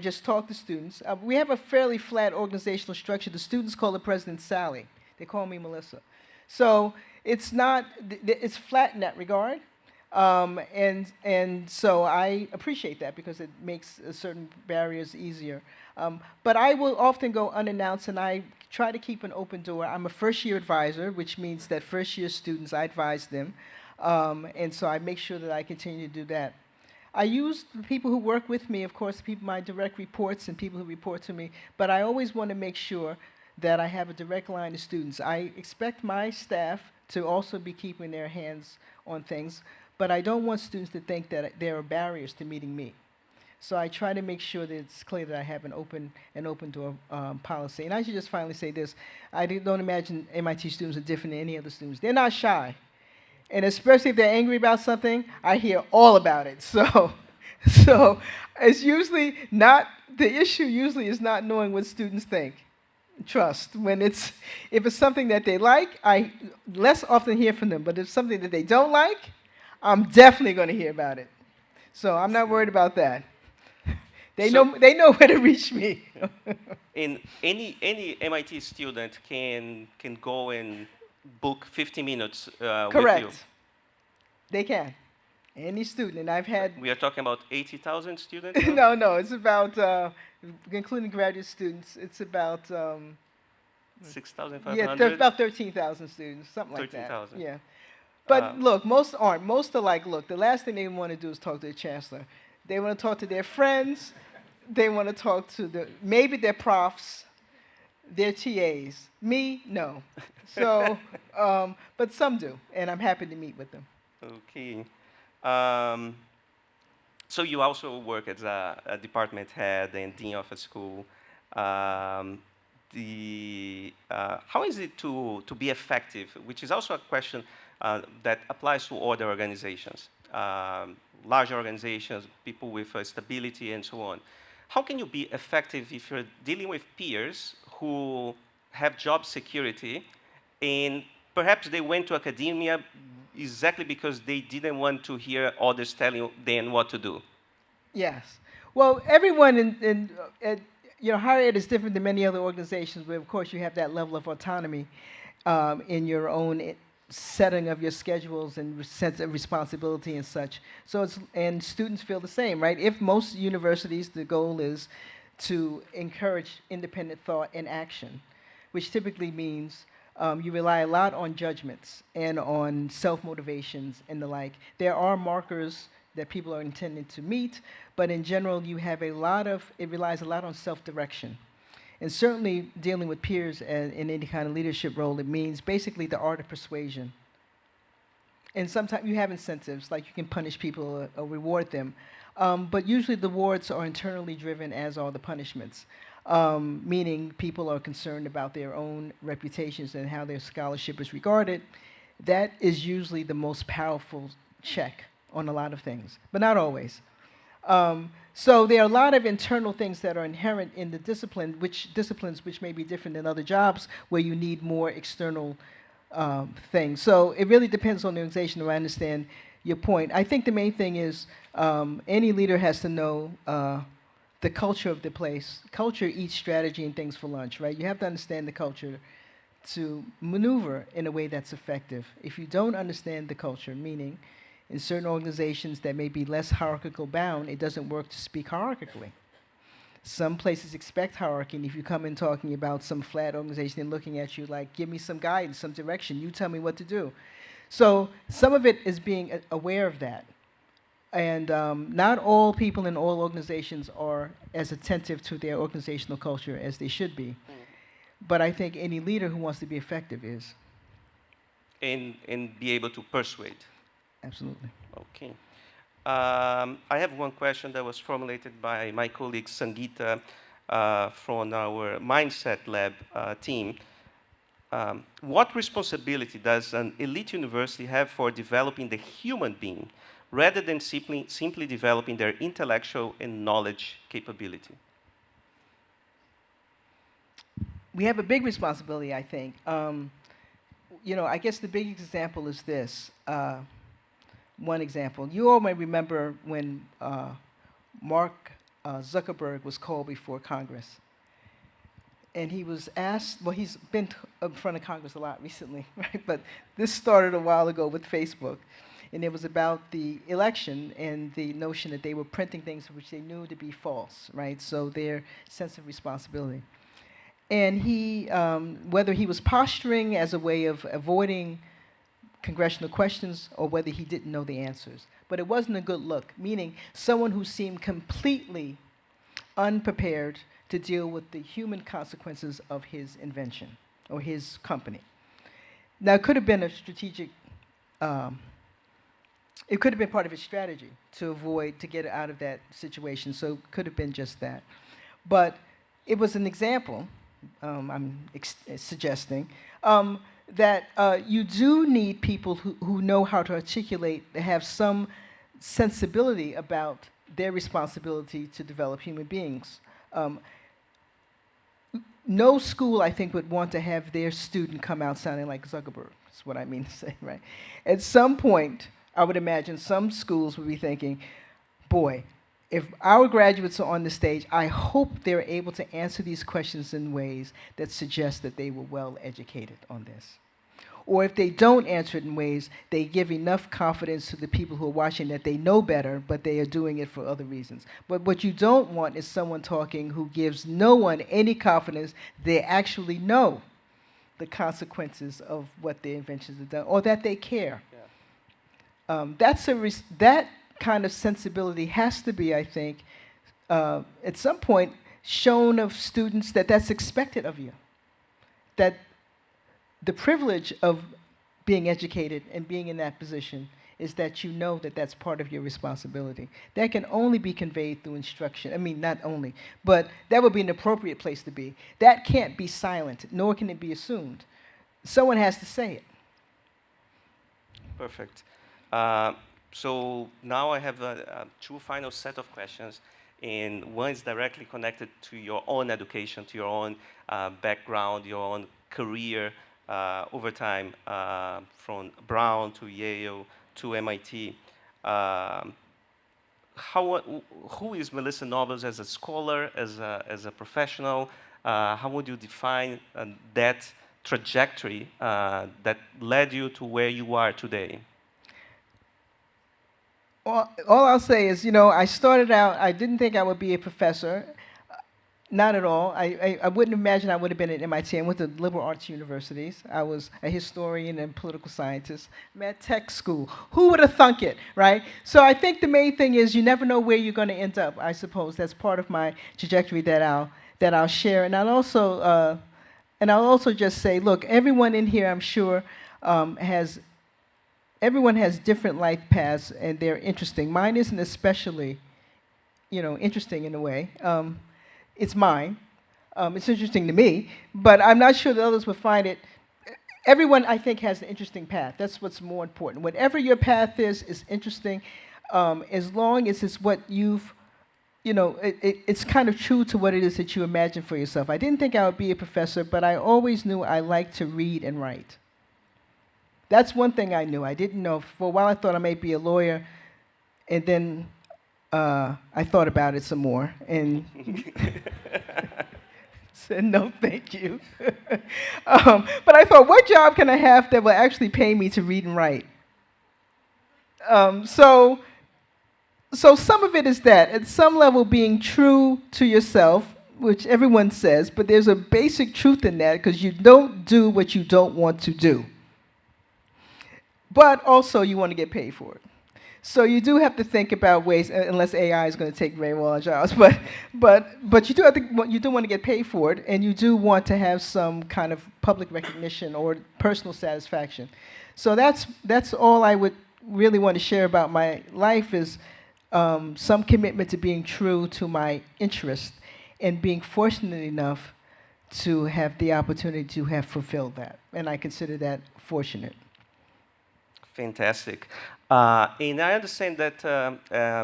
just talk to students. We have a fairly flat organizational structure. The students call the president Sally. They call me Melissa. So it's flat in that regard. And so I appreciate that because it makes certain barriers easier. But I will often go unannounced, and I try to keep an open door. I'm a first-year advisor, which means that first-year students, I advise them. And so I make sure that I continue to do that. I use the people who work with me, of course, my direct reports and people who report to me, but I always want to make sure that I have a direct line to students. I expect my staff to also be keeping their hands on things, but I don't want students to think that there are barriers to meeting me. So I try to make sure that it's clear that I have an open door policy. And I should just finally say this. I don't imagine MIT students are different than any other students. They're not shy. And especially if they're angry about something, I hear all about it. So it's usually not, the issue usually is not knowing what students think. Trust. If it's something that they like, I less often hear from them. But if it's something that they don't like, I'm definitely going to hear about it. So I'm not worried about that. They know where to reach me. And any MIT student can go and book 50 minutes with you. Correct. They can. Any student. And I've had... We are talking about 80,000 students? No, it's about, including graduate students, it's about... 6,500? Yeah, about 13,000 students, something like that. 13,000. Yeah. But look, most aren't. Most are like, look, the last thing they want to do is talk to the chancellor. They want to talk to their friends. They want to talk to maybe their profs, their TAs. Me, no. So, but some do, and I'm happy to meet with them. Okay. So you also work as a department head and dean of a school. how is it to be effective, which is also a question that applies to other organizations, larger organizations, people with stability and so on. How can you be effective if you're dealing with peers who have job security and perhaps they went to academia exactly because they didn't want to hear others telling them what to do? Yes. Well, everyone higher ed is different than many other organizations, but of course you have that level of autonomy in your own setting of your schedules and sense of responsibility and such. So and students feel the same, right? If most universities, the goal is to encourage independent thought and action, which typically means you rely a lot on judgments and on self-motivations and the like. There are markers that people are intended to meet, but in general, it relies a lot on self-direction. And certainly dealing with peers in any kind of leadership role, it means basically the art of persuasion. And sometimes you have incentives, like you can punish people or reward them. But usually the rewards are internally driven, as are the punishments. Meaning people are concerned about their own reputations and how their scholarship is regarded. That is usually the most powerful check on a lot of things, but not always. So there are a lot of internal things that are inherent in the disciplines which may be different than other jobs where you need more external things. So it really depends on the organization, to understand your point. I think the main thing is any leader has to know the culture of the place. Culture eats strategy and things for lunch, right? You have to understand the culture to maneuver in a way that's effective. If you don't understand the culture, meaning in certain organizations that may be less hierarchical bound, it doesn't work to speak hierarchically. Some places expect hierarchy, and if you come in talking about some flat organization and looking at you like, give me some guidance, some direction, you tell me what to do. So some of it is being aware of that. And not all people in all organizations are as attentive to their organizational culture as they should be. But I think any leader who wants to be effective is. And be able to persuade. Absolutely. Okay. I have one question that was formulated by my colleague Sangeeta from our Mindset Lab team. What responsibility does an elite university have for developing the human being rather than simply developing their intellectual and knowledge capability? We have a big responsibility, I think. I guess the big example is this. One example. You all may remember when Mark Zuckerberg was called before Congress. And he was asked, well, he's been in front of Congress a lot recently, right? But this started a while ago with Facebook. And it was about the election and the notion that they were printing things which they knew to be false, right? So their sense of responsibility. And he, whether he was posturing as a way of avoiding congressional questions or whether he didn't know the answers. But it wasn't a good look, meaning someone who seemed completely unprepared to deal with the human consequences of his invention or his company. Now, it could have been a strategic, it could have been part of his strategy to get out of that situation, so it could have been just that. But it was an example, I'm suggesting, that you do need people who know how to articulate, have some sensibility about their responsibility to develop human beings. No school, I think, would want to have their student come out sounding like Zuckerberg. That's what I mean to say, right? At some point, I would imagine some schools would be thinking, boy, if our graduates are on the stage, I hope they're able to answer these questions in ways that suggest that they were well educated on this. Or if they don't answer it in ways, they give enough confidence to the people who are watching that they know better, but they are doing it for other reasons. But what you don't want is someone talking who gives no one any confidence they actually know the consequences of what their inventions have done, or that they care. Yeah. That kind of sensibility has to be, I think, at some point shown of students that that's expected of you. That the privilege of being educated and being in that position is that you know that that's part of your responsibility. That can only be conveyed through instruction. I mean, not only, but that would be an appropriate place to be. That can't be silent, nor can it be assumed. Someone has to say it. Perfect. Uh, so now I have two final set of questions, and one is directly connected to your own education, to your own background, your own career over time, from Brown to Yale to MIT. Um, who is Melissa Nobles as a scholar, as a professional? How would you define that trajectory that led you to where you are today? All I'll say is, I started out, I didn't think I would be a professor. Not at all. I wouldn't imagine I would have been at MIT. I went to liberal arts universities. I was a historian and political scientist. I'm at tech school. Who would have thunk it, right? So I think the main thing is you never know where you're going to end up. I suppose that's part of my trajectory that I'll share. And I'll also just say, look, everyone in here, I'm sure, has everyone has different life paths, and they're interesting. Mine isn't especially, interesting in a way. It's mine. It's interesting to me, but I'm not sure that others would find it. Everyone, I think, has an interesting path. That's what's more important. Whatever your path is interesting, as long as it's what you've, it's kind of true to what it is that you imagine for yourself. I didn't think I would be a professor, but I always knew I liked to read and write. That's one thing I knew. I didn't know. For a while, I thought I might be a lawyer, and then I thought about it some more and said, no, thank you. But I thought, what job can I have that will actually pay me to read and write? So some of it is that, at some level, being true to yourself, which everyone says, but there's a basic truth in that because you don't do what you don't want to do. But also, you want to get paid for it. So you do have to think about ways, unless AI is going to take very well our jobs, but you do want to get paid for it, and you do want to have some kind of public recognition or personal satisfaction. So that's all I would really want to share about my life is some commitment to being true to my interest and being fortunate enough to have the opportunity to have fulfilled that, and I consider that fortunate. Fantastic. And I understand that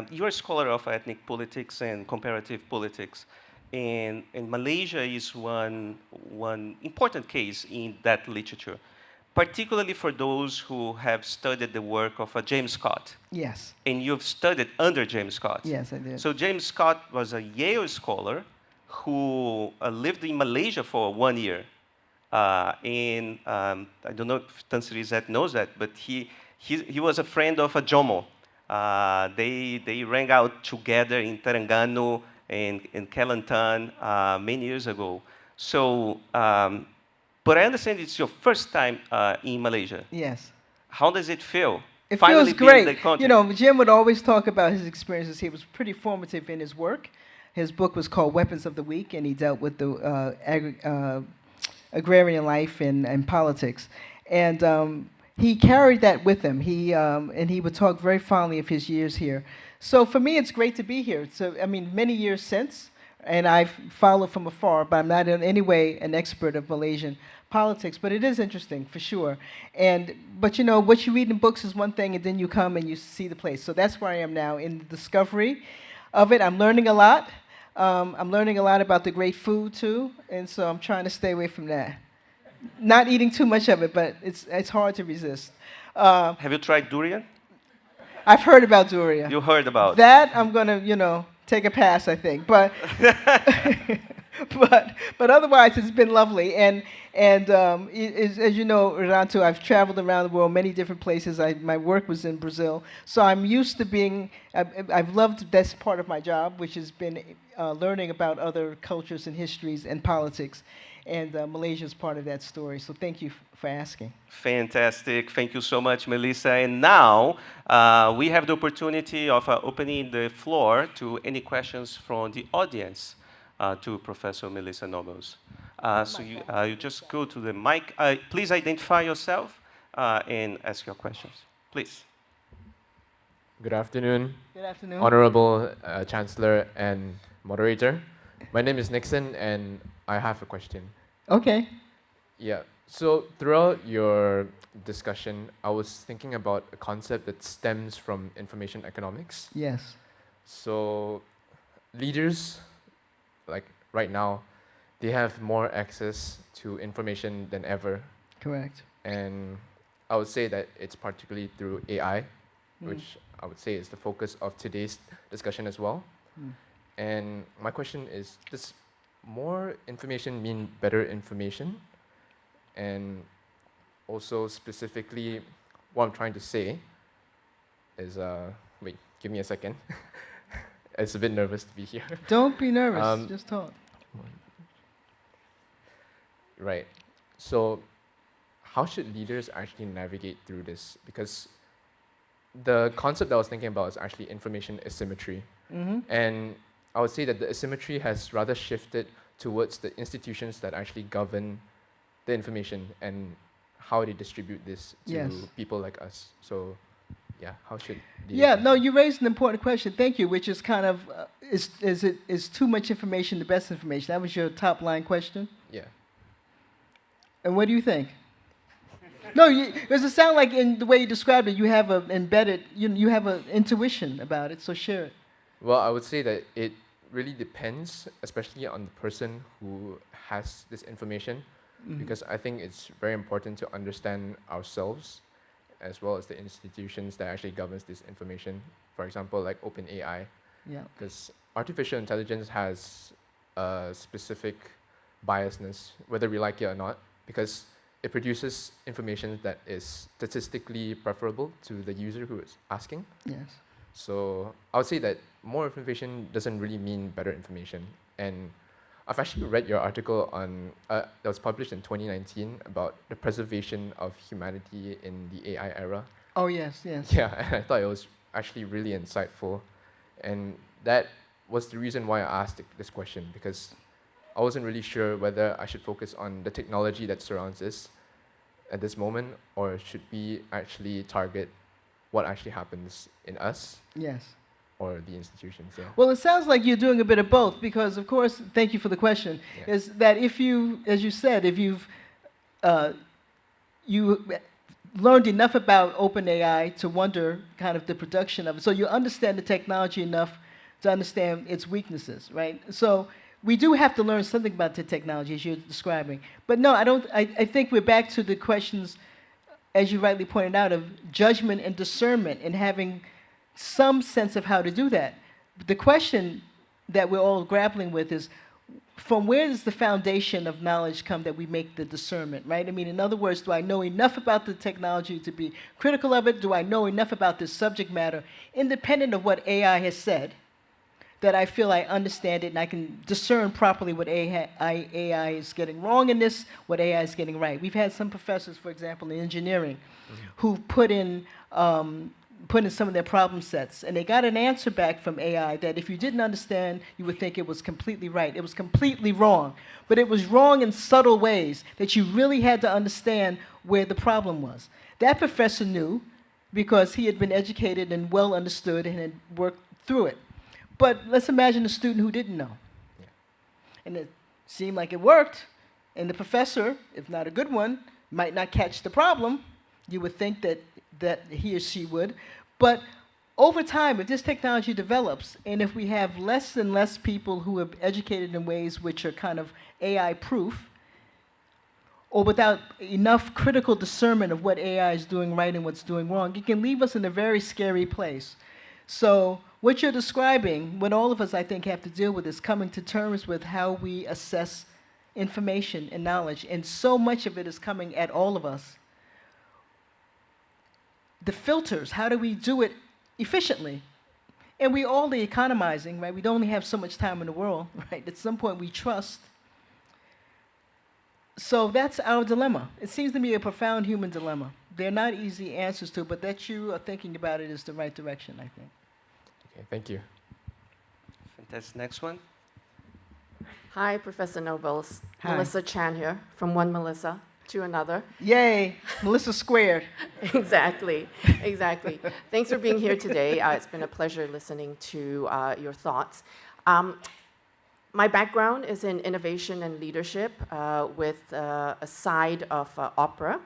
you're a scholar of ethnic politics and comparative politics. And Malaysia is one important case in that literature, particularly for those who have studied the work of James Scott. Yes. And you've studied under James Scott. Yes, I did. So James Scott was a Yale scholar who lived in Malaysia for 1 year. I don't know if Tan Sri Zet knows that, but he was a friend of Jomo. They rang out together in Terengganu and in Kelantan many years ago. So, but I understand it's your first time in Malaysia. Yes. How does it feel? It Finally feels being in the great. country? Jim would always talk about his experiences. He was pretty formative in his work. His book was called Weapons of the Weak, and he dealt with the agrarian life and politics. And he carried that with him. And he would talk very fondly of his years here. So for me, it's great to be here. So, I mean, many years since, and I've followed from afar, but I'm not in any way an expert of Malaysian politics, but it is interesting for sure. But what you read in books is one thing, and then you come and you see the place. So that's where I am now in the discovery of it. I'm learning a lot. I'm learning a lot about the great food too, and so I'm trying to stay away from that. Not eating too much of it, but it's hard to resist. Have you tried durian? I've heard about durian. You heard about that? I'm gonna, take a pass, I think. But but otherwise, it's been lovely. And as you know, Rantu, I've traveled around the world, many different places. My work was in Brazil, so I'm used to being. I've loved this part of my job, which has been learning about other cultures and histories and politics. And Malaysia is part of that story. So thank you for asking. Fantastic. Thank you so much, Melissa. And now we have the opportunity of opening the floor to any questions from the audience to Professor Melissa Nobles. So you just go to the mic. Please identify yourself and ask your questions. Please. Good afternoon, Good afternoon. Honorable Chancellor and moderator. My name is Nixon, and I have a question. Okay. Yeah, so throughout your discussion, I was thinking about a concept that stems from information economics. Yes. So leaders, like right now, they have more access to information than ever. Correct. And I would say that it's particularly through AI, Mm. which I would say is the focus of today's discussion as well. Mm. And my question is, does more information mean better information? And also specifically, what I'm trying to say is, wait, give me a second. It's a bit nervous to be here. Don't be nervous. Just talk. Right. So how should leaders actually navigate through this? Because the concept that I was thinking about is actually information asymmetry. Mm-hmm. And I would say that the asymmetry has rather shifted towards the institutions that actually govern the information and how they distribute this to Yes. people like us. So, yeah, how should leaders Yeah, navigate? no, you raised an important question. Thank you, which is kind of, is too much information the best information? That was your top line question. Yeah. And what do you think? No, does it sound like in the way you described it, you have a embedded, you have an intuition about it, so share it. Well, I would say that it really depends, especially on the person who has this information, Mhm. because I think it's very important to understand ourselves as well as the institutions that actually governs this information. For example, like OpenAI, Yeah. because artificial intelligence has a specific biasness, whether we like it or not, because it produces information that is statistically preferable to the user who is asking. Yes. So I would say that more information doesn't really mean better information. And I've actually read your article on that was published in 2019 about the preservation of humanity in the AI era. Oh, yes, yes. Yeah, and I thought it was actually really insightful. And that was the reason why I asked this question, because I wasn't really sure whether I should focus on the technology that surrounds us at this moment, or should we actually target what actually happens in us Yes. or the institutions. Yeah. Well, it sounds like you're doing a bit of both because, of course, thank you for the question, Yeah. is that if you, as you said, if you've you learned enough about OpenAI to wonder kind of the production of it, so you understand the technology enough to understand its weaknesses, right? So we do have to learn something about the technology as you're describing. But no, I don't, I think we're back to the questions, as you rightly pointed out, of judgment and discernment and having some sense of how to do that. The question that we're all grappling with is, from where does the foundation of knowledge come that we make the discernment, right? I mean, in other words, do I know enough about the technology to be critical of it? Do I know enough about this subject matter, independent of what AI has said, that I feel I understand it and I can discern properly what AI is getting wrong in this, what AI is getting right? We've had some professors, for example, in engineering, who put in some of their problem sets, and they got an answer back from AI that if you didn't understand, you would think it was completely right. It was completely wrong, but it was wrong in subtle ways that you really had to understand where the problem was. That professor knew because he had been educated and well understood and had worked through it. But let's imagine a student who didn't know. Yeah. And it seemed like it worked, and the professor, if not a good one, might not catch the problem. You would think that he or she would. But over time, if this technology develops, and if we have less and less people who are educated in ways which are kind of AI-proof, or without enough critical discernment of what AI is doing right and what's doing wrong, it can leave us in a very scary place. So what you're describing, what all of us, I think, have to deal with is coming to terms with how we assess information and knowledge, and so much of it is coming at all of us. The filters, how do we do it efficiently? And we all are economizing, right? We don't only have so much time in the world, right? At some point we trust. So that's our dilemma. It seems to me a profound human dilemma. They're not easy answers to, but that you are thinking about it is the right direction, I think. Okay, thank you. Fantastic. Next one. Hi, Professor Nobles. Hi. Melissa Chan here from One Melissa. to another. Yay, Melissa squared. Exactly, exactly. Thanks for being here today. It's been a pleasure listening to your thoughts. My background is in innovation and leadership with a side of opera.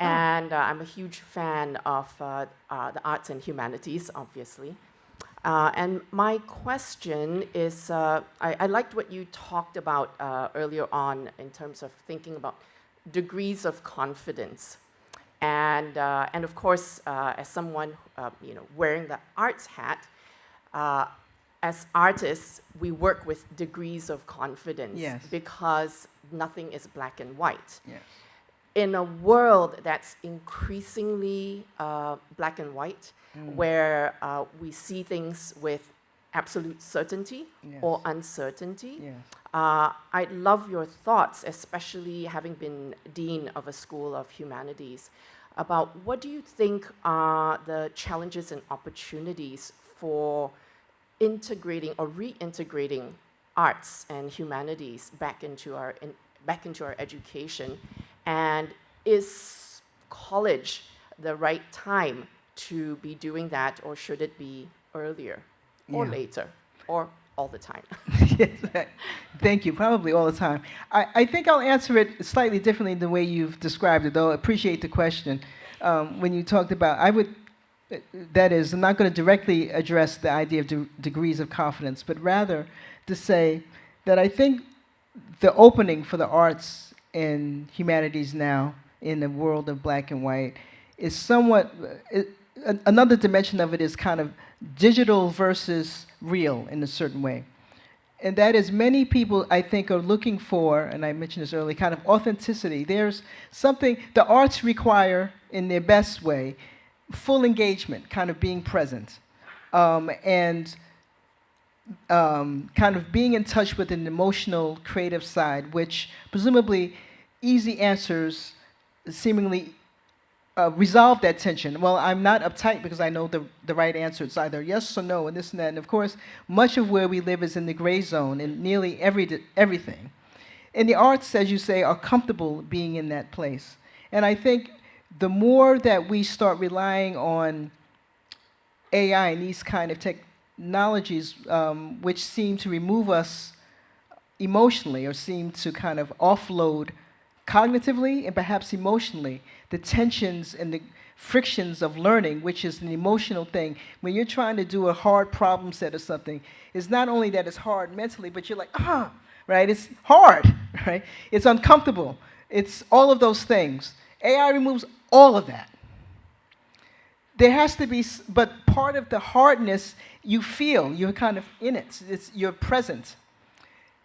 And I'm a huge fan of the arts and humanities, obviously. And my question is, I liked what you talked about earlier on in terms of thinking about degrees of confidence. And of course, as someone wearing the arts hat, as artists, we work with degrees of confidence Yes. because nothing is black and white. Yes. In a world that's increasingly black and white, where we see things with absolute certainty Yes. or uncertainty, Yes. I'd love your thoughts, especially having been Dean of a School of Humanities, about what do you think are the challenges and opportunities for integrating or reintegrating arts and humanities back into our education, and is college the right time to be doing that, or should it be earlier or Yeah. later or all the time? Yes, thank you. Probably all the time. I think I'll answer it slightly differently than the way you've described it, though I appreciate the question. When you talked about, that is, I'm not going to directly address the idea of degrees of confidence, but rather to say that I think the opening for the arts and humanities now in the world of black and white is somewhat, another dimension of it is kind of digital versus real in a certain way. And that is, many people, I think, are looking for, and I mentioned this earlier, kind of authenticity. There's something, the arts require, in their best way, full engagement, kind of being present, and kind of being in touch with an emotional, creative side, which presumably easy answers seemingly resolve that tension. Well, I'm not uptight because I know the right answer. It's either yes or no, and this and that. And of course, much of where we live is in the gray zone in nearly everything. And the arts, as you say, are comfortable being in that place. And I think the more that we start relying on AI and these kind of technologies, which seem to remove us emotionally or seem to kind of offload cognitively and perhaps emotionally the tensions and the frictions of learning, which is an emotional thing. When you're trying to do a hard problem set or something, it's not only that it's hard mentally, but you're like, right? It's hard, right? It's uncomfortable. It's all of those things. AI removes all of that. There has to be, but part of the hardness you feel, you're kind of in it. You're present.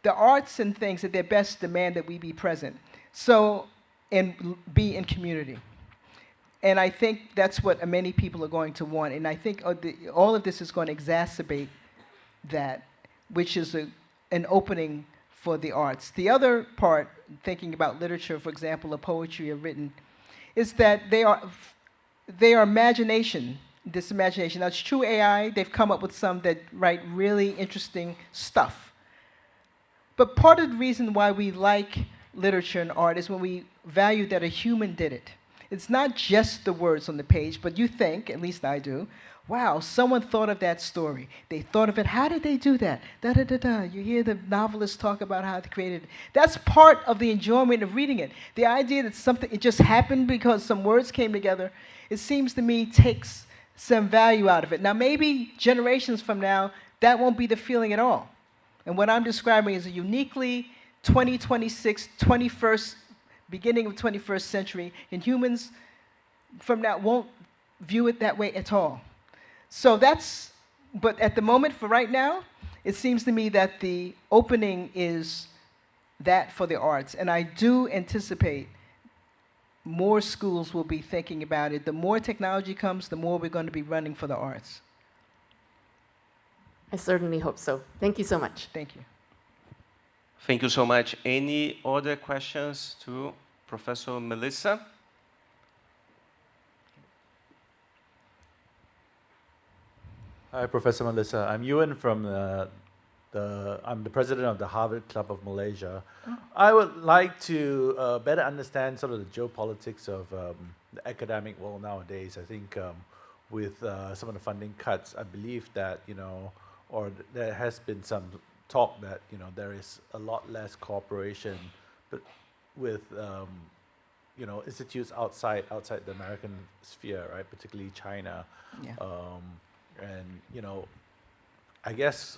The arts and things at their best demand that we be present. So, and be in community. And I think that's what many people are going to want. And I think all of this is going to exacerbate that, which is an opening for the arts. The other part, thinking about literature, for example, or poetry or written, is that they are imagination, this imagination. Now, it's true AI, they've come up with some that write really interesting stuff. But part of the reason why we like literature and art is when we value that a human did it. It's not just the words on the page, but you think, at least I do, wow, someone thought of that story. They thought of it. How did they do that? Da-da-da-da. You hear the novelist talk about how they created it. That's part of the enjoyment of reading it. The idea that something, it just happened because some words came together, it seems to me takes some value out of it. Now, maybe generations from now, that won't be the feeling at all. And what I'm describing is a uniquely 2026, 21st, beginning of 21st century, and humans from now won't view it that way at all. So but at the moment, for right now, it seems to me that the opening is that for the arts. And I do anticipate more schools will be thinking about it. The more technology comes, the more we're going to be running for the arts. I certainly hope so. Thank you so much. Thank you. Thank you so much. Any other questions to Professor Melissa? Hi, Professor Melissa. I'm Ewan from I'm the president of the Harvard Club of Malaysia. I would like to better understand sort of the geopolitics of the academic world nowadays. I think with some of the funding cuts, I believe that, there has been some talk that, there is a lot less cooperation but with, institutes outside the American sphere, right? Particularly China. Yeah. And, I guess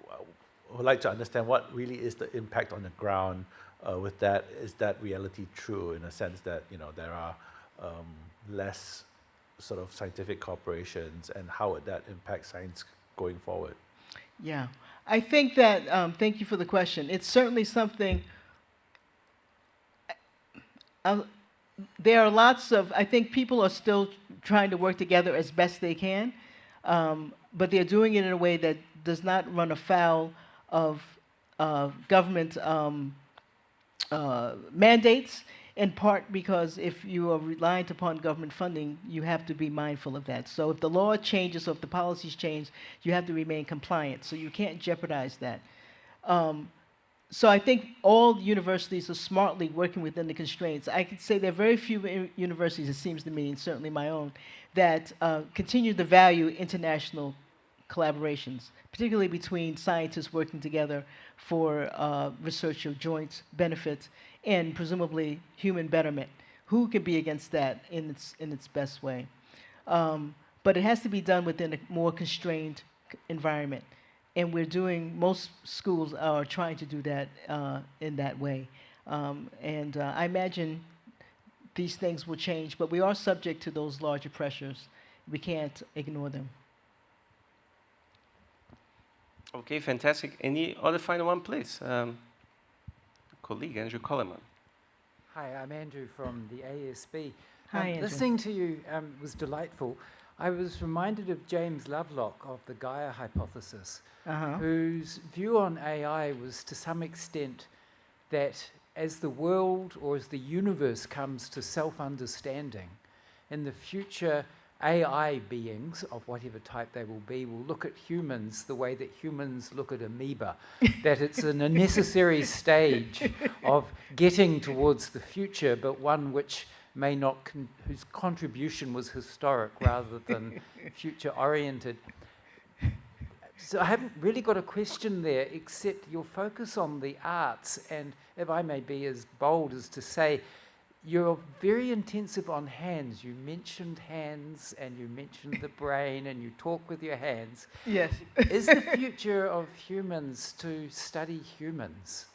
I would like to understand what really is the impact on the ground with that. Is that reality true in a sense that, there are less sort of scientific corporations, and how would that impact science going forward? Yeah. I think that, thank you for the question. It's certainly something, there are lots of, I think people are still trying to work together as best they can, but they're doing it in a way that does not run afoul of government mandates, in part because if you are reliant upon government funding, you have to be mindful of that. So if the law changes or if the policies change, you have to remain compliant. So you can't jeopardize that. So I think all universities are smartly working within the constraints. I could say there are very few universities, it seems to me, and certainly my own, that continue to value international collaborations, particularly between scientists working together for research of joint benefit and presumably human betterment. Who could be against that in its best way? But it has to be done within a more constrained environment. And most schools are trying to do that in that way. I imagine these things will change, but we are subject to those larger pressures. We can't ignore them. Okay, fantastic. Any other final one, please? Colleague, Andrew Coleman. Hi, I'm Andrew from the ASB. Hi, Andrew. Listening to you was delightful. I was reminded of James Lovelock of the Gaia hypothesis, whose view on AI was to some extent that as the world or as the universe comes to self-understanding, in the future, AI beings of whatever type they will look at humans the way that humans look at amoeba, that it's a necessary stage of getting towards the future, but one which may not, whose contribution was historic rather than future-oriented. So I haven't really got a question there, except your focus on the arts, and if I may be as bold as to say, you're very intensive on hands. You mentioned hands, and you mentioned the brain, and you talk with your hands. Yes. Is the future of humans to study humans?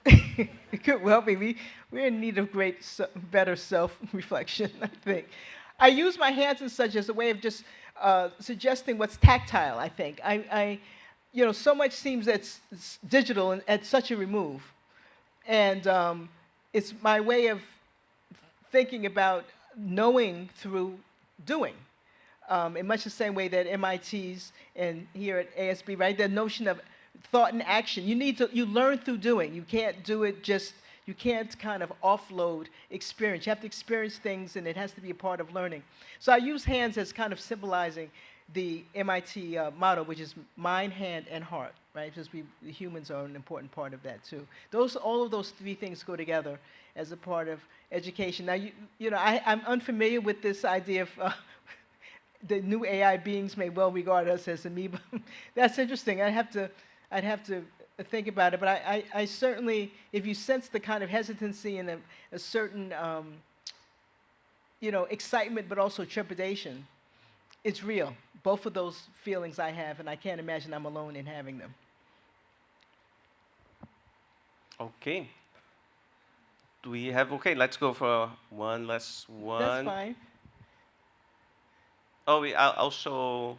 It could well be. We're in need of better self-reflection, I think. I use my hands and such as a way of just suggesting what's tactile, I think. So much seems that's digital and at such a remove. And it's my way of thinking about knowing through doing. In much the same way that MIT's and here at ASB, right? The notion of thought and action. You learn through doing. You can't do it you can't kind of offload experience. You have to experience things, and it has to be a part of learning. So I use hands as kind of symbolizing the MIT motto, which is mind, hand, and heart, right? Because humans are an important part of that too. All of those three things go together as a part of education. Now, I'm unfamiliar with this idea of the new AI beings may well regard us as amoeba. That's interesting. I'd have to think about it, but I certainly, if you sense the kind of hesitancy and a certain, excitement, but also trepidation, it's real. Both of those feelings I have, and I can't imagine I'm alone in having them. Okay. Do we have, okay, let's go for one last one. That's fine. Oh, I'll show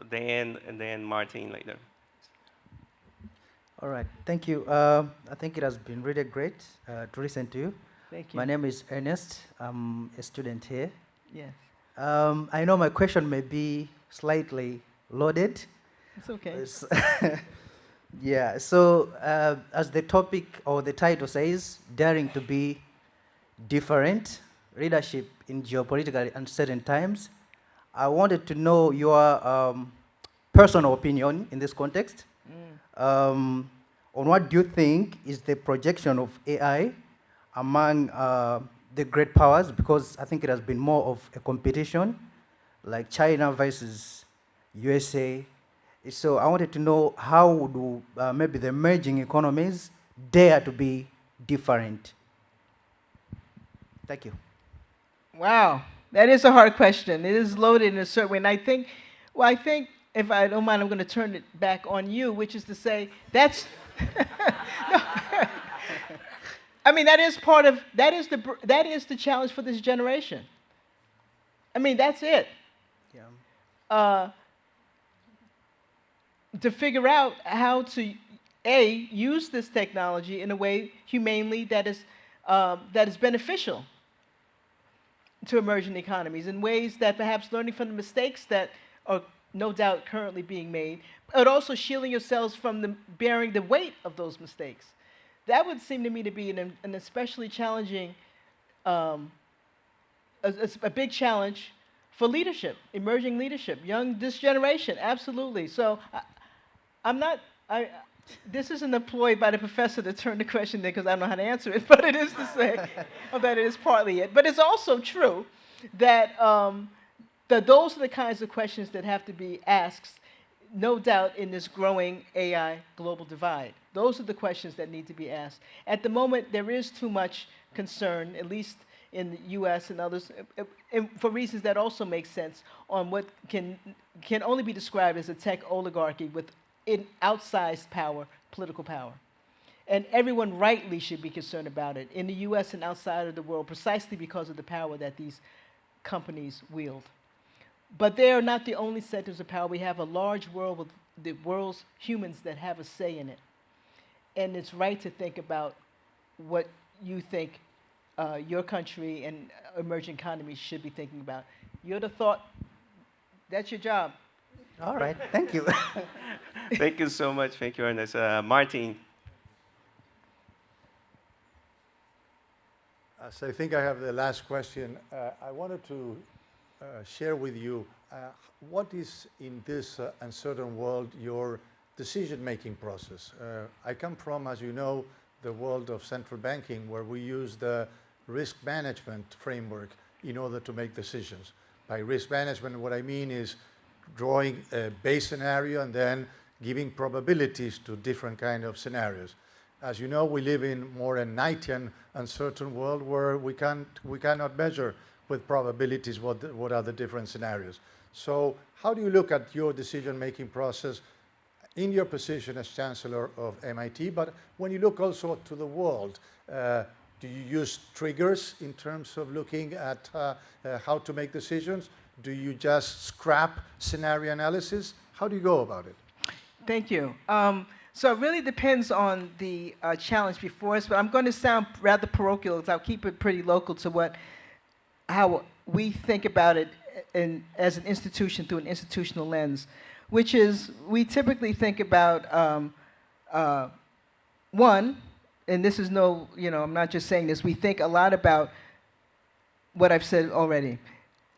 Dan and then Martin later. All right, thank you. I think it has been really great to listen to you. Thank you. My name is Ernest. I'm a student here. Yes. I know my question may be slightly loaded. It's okay. Yeah, so as the topic or the title says, daring to be different, leadership in geopolitically uncertain times, I wanted to know your personal opinion in this context. On what do you think is the projection of AI among the great powers? Because I think it has been more of a competition, like China versus USA. So I wanted to know how would maybe the emerging economies dare to be different? Thank you. Wow, that is a hard question. It is loaded in a certain way. And I think, if I don't mind, I'm going to turn it back on you, which is to say, that's. No. I mean, that is part of, that is the challenge for this generation. I mean, that's it. Yeah. To figure out how to, A, use this technology in a way humanely that is beneficial to emerging economies, in ways that perhaps learning from the mistakes that are no doubt currently being made, but also shielding yourselves from bearing the weight of those mistakes. That would seem to me to be an especially challenging, a big challenge for leadership, emerging leadership, this generation, absolutely. So this isn't employed by the professor to turn the question there because I don't know how to answer it, but it is to say that it is partly it. But it's also true that, that those are the kinds of questions that have to be asked, no doubt, in this growing AI global divide. Those are the questions that need to be asked. At the moment, there is too much concern, at least in the US and others, and for reasons that also make sense, on what can only be described as a tech oligarchy with outsized power, political power. And everyone rightly should be concerned about it in the US and outside of the world, precisely because of the power that these companies wield. But they are not the only centers of power. We have a large world with the world's humans that have a say in it. And it's right to think about what you think your country and emerging economies should be thinking about. You're the thought, that's your job. All right, thank you. Thank you so much. Thank you, Ernest. Martin. So I think I have the last question. I wanted to share with you what is in this uncertain world your decision-making process. I come from, as you know, the world of central banking, where we use the risk management framework in order to make decisions. By risk management, what I mean is drawing a base scenario and then giving probabilities to different kind of scenarios. As you know, we live in more than Knightian uncertain world where we cannot measure with probabilities what are the different scenarios. So how do you look at your decision-making process in your position as Chancellor of MIT, but when you look also to the world? Do you use triggers in terms of looking at how to make decisions? Do you just scrap scenario analysis? How do you go about it? Thank you. So it really depends on the challenge before us, but I'm going to sound rather parochial, because I'll keep it pretty local to how we think about it as an institution through an institutional lens, which is we typically think about one, and this is I'm not just saying this, we think a lot about what I've said already.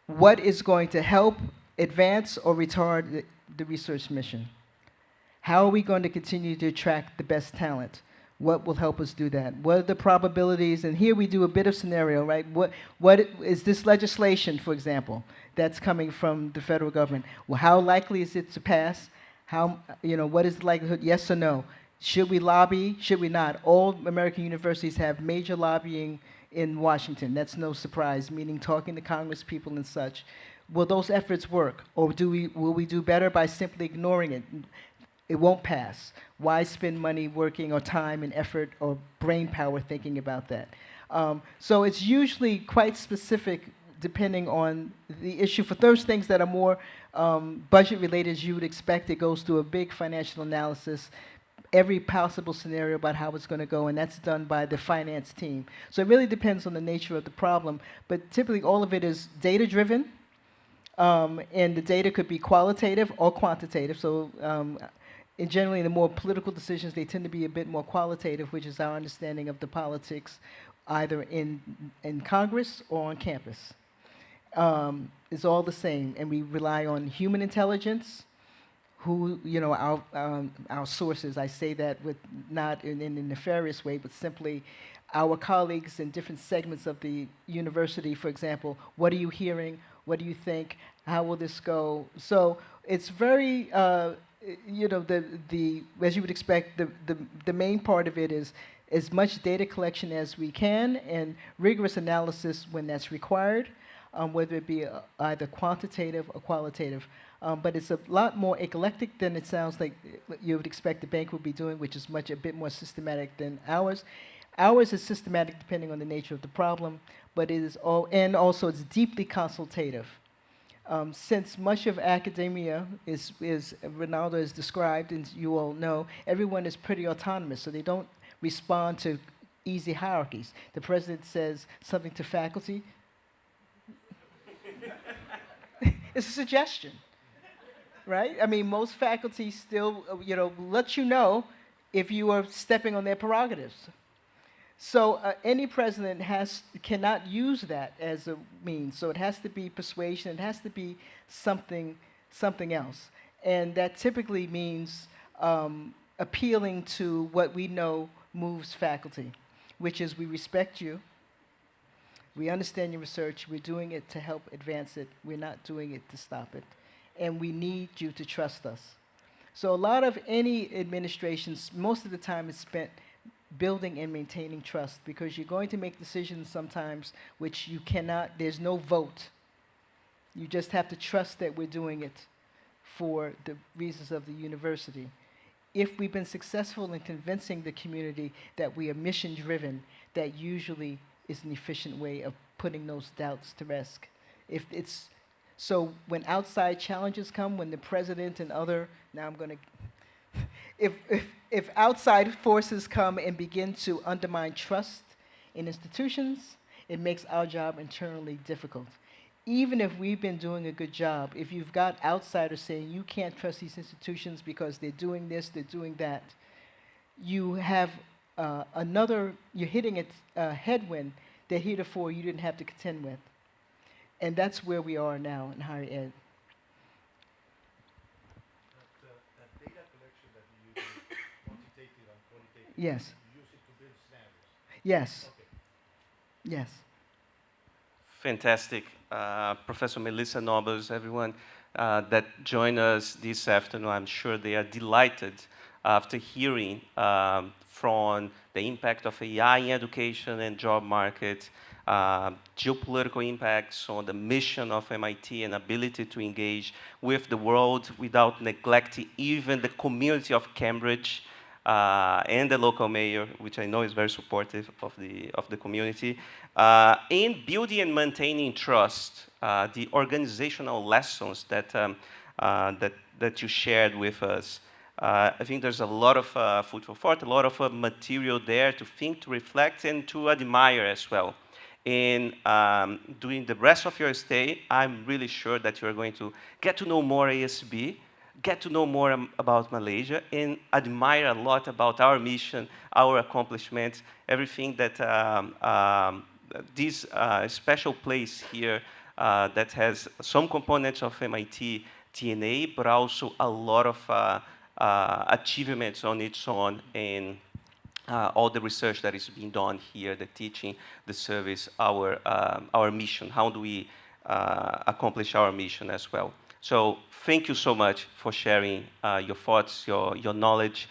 What is going to help advance or retard the research mission? How are we going to continue to attract the best talent? What will help us do that? What are the probabilities? And here we do a bit of scenario, right? What is this legislation, for example, that's coming from the federal government? Well, how likely is it to pass? What is the likelihood, yes or no? Should we lobby? Should we not? All American universities have major lobbying in Washington. That's no surprise, meaning talking to Congress people and such. Will those efforts work? Or will we do better by simply ignoring it? It won't pass. Why spend money working or time and effort or brain power thinking about that? So it's usually quite specific depending on the issue. For those things that are more budget related, as you would expect, it goes through a big financial analysis, every possible scenario about how it's going to go, and that's done by the finance team. So it really depends on the nature of the problem, but typically all of it is data-driven, and the data could be qualitative or quantitative. So and generally, the more political decisions, they tend to be a bit more qualitative, which is our understanding of the politics, either in Congress or on campus. is all the same, and we rely on human intelligence, who, our sources. I say that with not in a nefarious way, but simply our colleagues in different segments of the university, for example. What are you hearing? What do you think? How will this go? So it's very, as you would expect, the main part of it is as much data collection as we can and rigorous analysis when that's required, whether it be either quantitative or qualitative. But it's a lot more eclectic than it sounds like you would expect the bank would be doing, which is a bit more systematic than ours. Ours is systematic depending on the nature of the problem, but it is and also it's deeply consultative. Since much of academia is Ronaldo has described, and you all know, everyone is pretty autonomous, so they don't respond to easy hierarchies. The president says something to faculty. It's a suggestion, right? I mean, most faculty still, let you know if you are stepping on their prerogatives. So any president cannot use that as a means. So it has to be persuasion. It has to be something else. And that typically means appealing to what we know moves faculty, which is we respect you. We understand your research. We're doing it to help advance it. We're not doing it to stop it. And we need you to trust us. So a lot of any administrations, most of the time is spent building and maintaining trust, because you're going to make decisions sometimes which you cannot, there's no vote. You just have to trust that we're doing it for the reasons of the university. If we've been successful in convincing the community that we are mission-driven, that usually is an efficient way of putting those doubts to rest. So when outside challenges come, when the president and other, now I'm going to, if outside forces come and begin to undermine trust in institutions, it makes our job internally difficult. Even if we've been doing a good job, if you've got outsiders saying you can't trust these institutions because they're doing this, they're doing that, you have you're hitting a headwind that heretofore you didn't have to contend with. And that's where we are now in higher ed. That data collection that you use, quantitative and qualitative, Yes. you use it to build scenarios. Yes. Okay. Yes. Fantastic. Professor Melissa Nobles, everyone that joined us this afternoon, I'm sure they are delighted after hearing from the impact of AI in education and job market, geopolitical impacts on the mission of MIT and ability to engage with the world without neglecting even the community of Cambridge and the local mayor, which I know is very supportive of the community, in building and maintaining trust, the organizational lessons that you shared with us. I think there's a lot of food for thought, a lot of material there to think, to reflect, and to admire as well. And during the rest of your stay, I'm really sure that you're going to get to know more ASB, get to know more about Malaysia, and admire a lot about our mission, our accomplishments, everything that this special place here that has some components of MIT DNA, but also a lot of achievements on its own, and all the research that is being done here, the teaching, the service, our mission. How do we accomplish our mission as well? So thank you so much for sharing your thoughts, your knowledge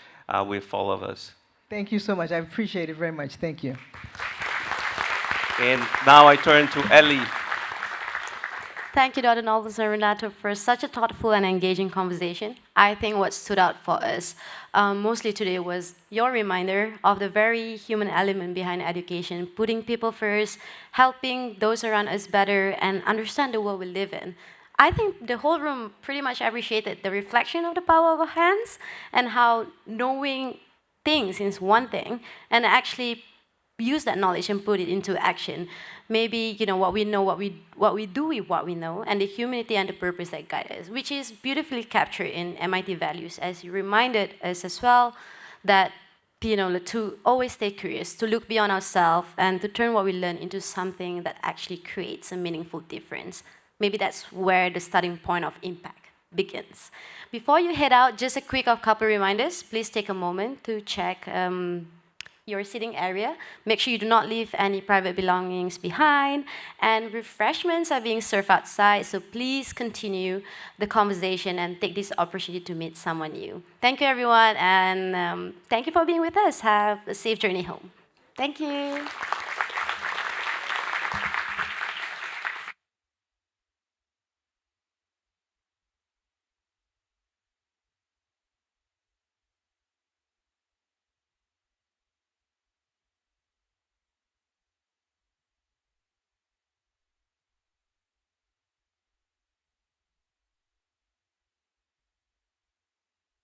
with all of us. Thank you so much. I appreciate it very much. Thank you. And now I turn to Ellie. Thank you, Dr. Nobles and Renato, for such a thoughtful and engaging conversation. I think what stood out for us mostly today was your reminder of the very human element behind education, putting people first, helping those around us better, and understand the world we live in. I think the whole room pretty much appreciated the reflection of the power of our hands and how knowing things is one thing, and actually use that knowledge and put it into action. Maybe what we know, what we do with what we know, and the humility and the purpose that guide us, which is beautifully captured in MIT values, as you reminded us as well that to always stay curious, to look beyond ourselves, and to turn what we learn into something that actually creates a meaningful difference. Maybe that's where the starting point of impact begins. Before you head out, just a quick couple reminders. Please take a moment to check your sitting area. Make sure you do not leave any private belongings behind. And refreshments are being served outside, so please continue the conversation and take this opportunity to meet someone new. Thank you, everyone, and thank you for being with us. Have a safe journey home. Thank you.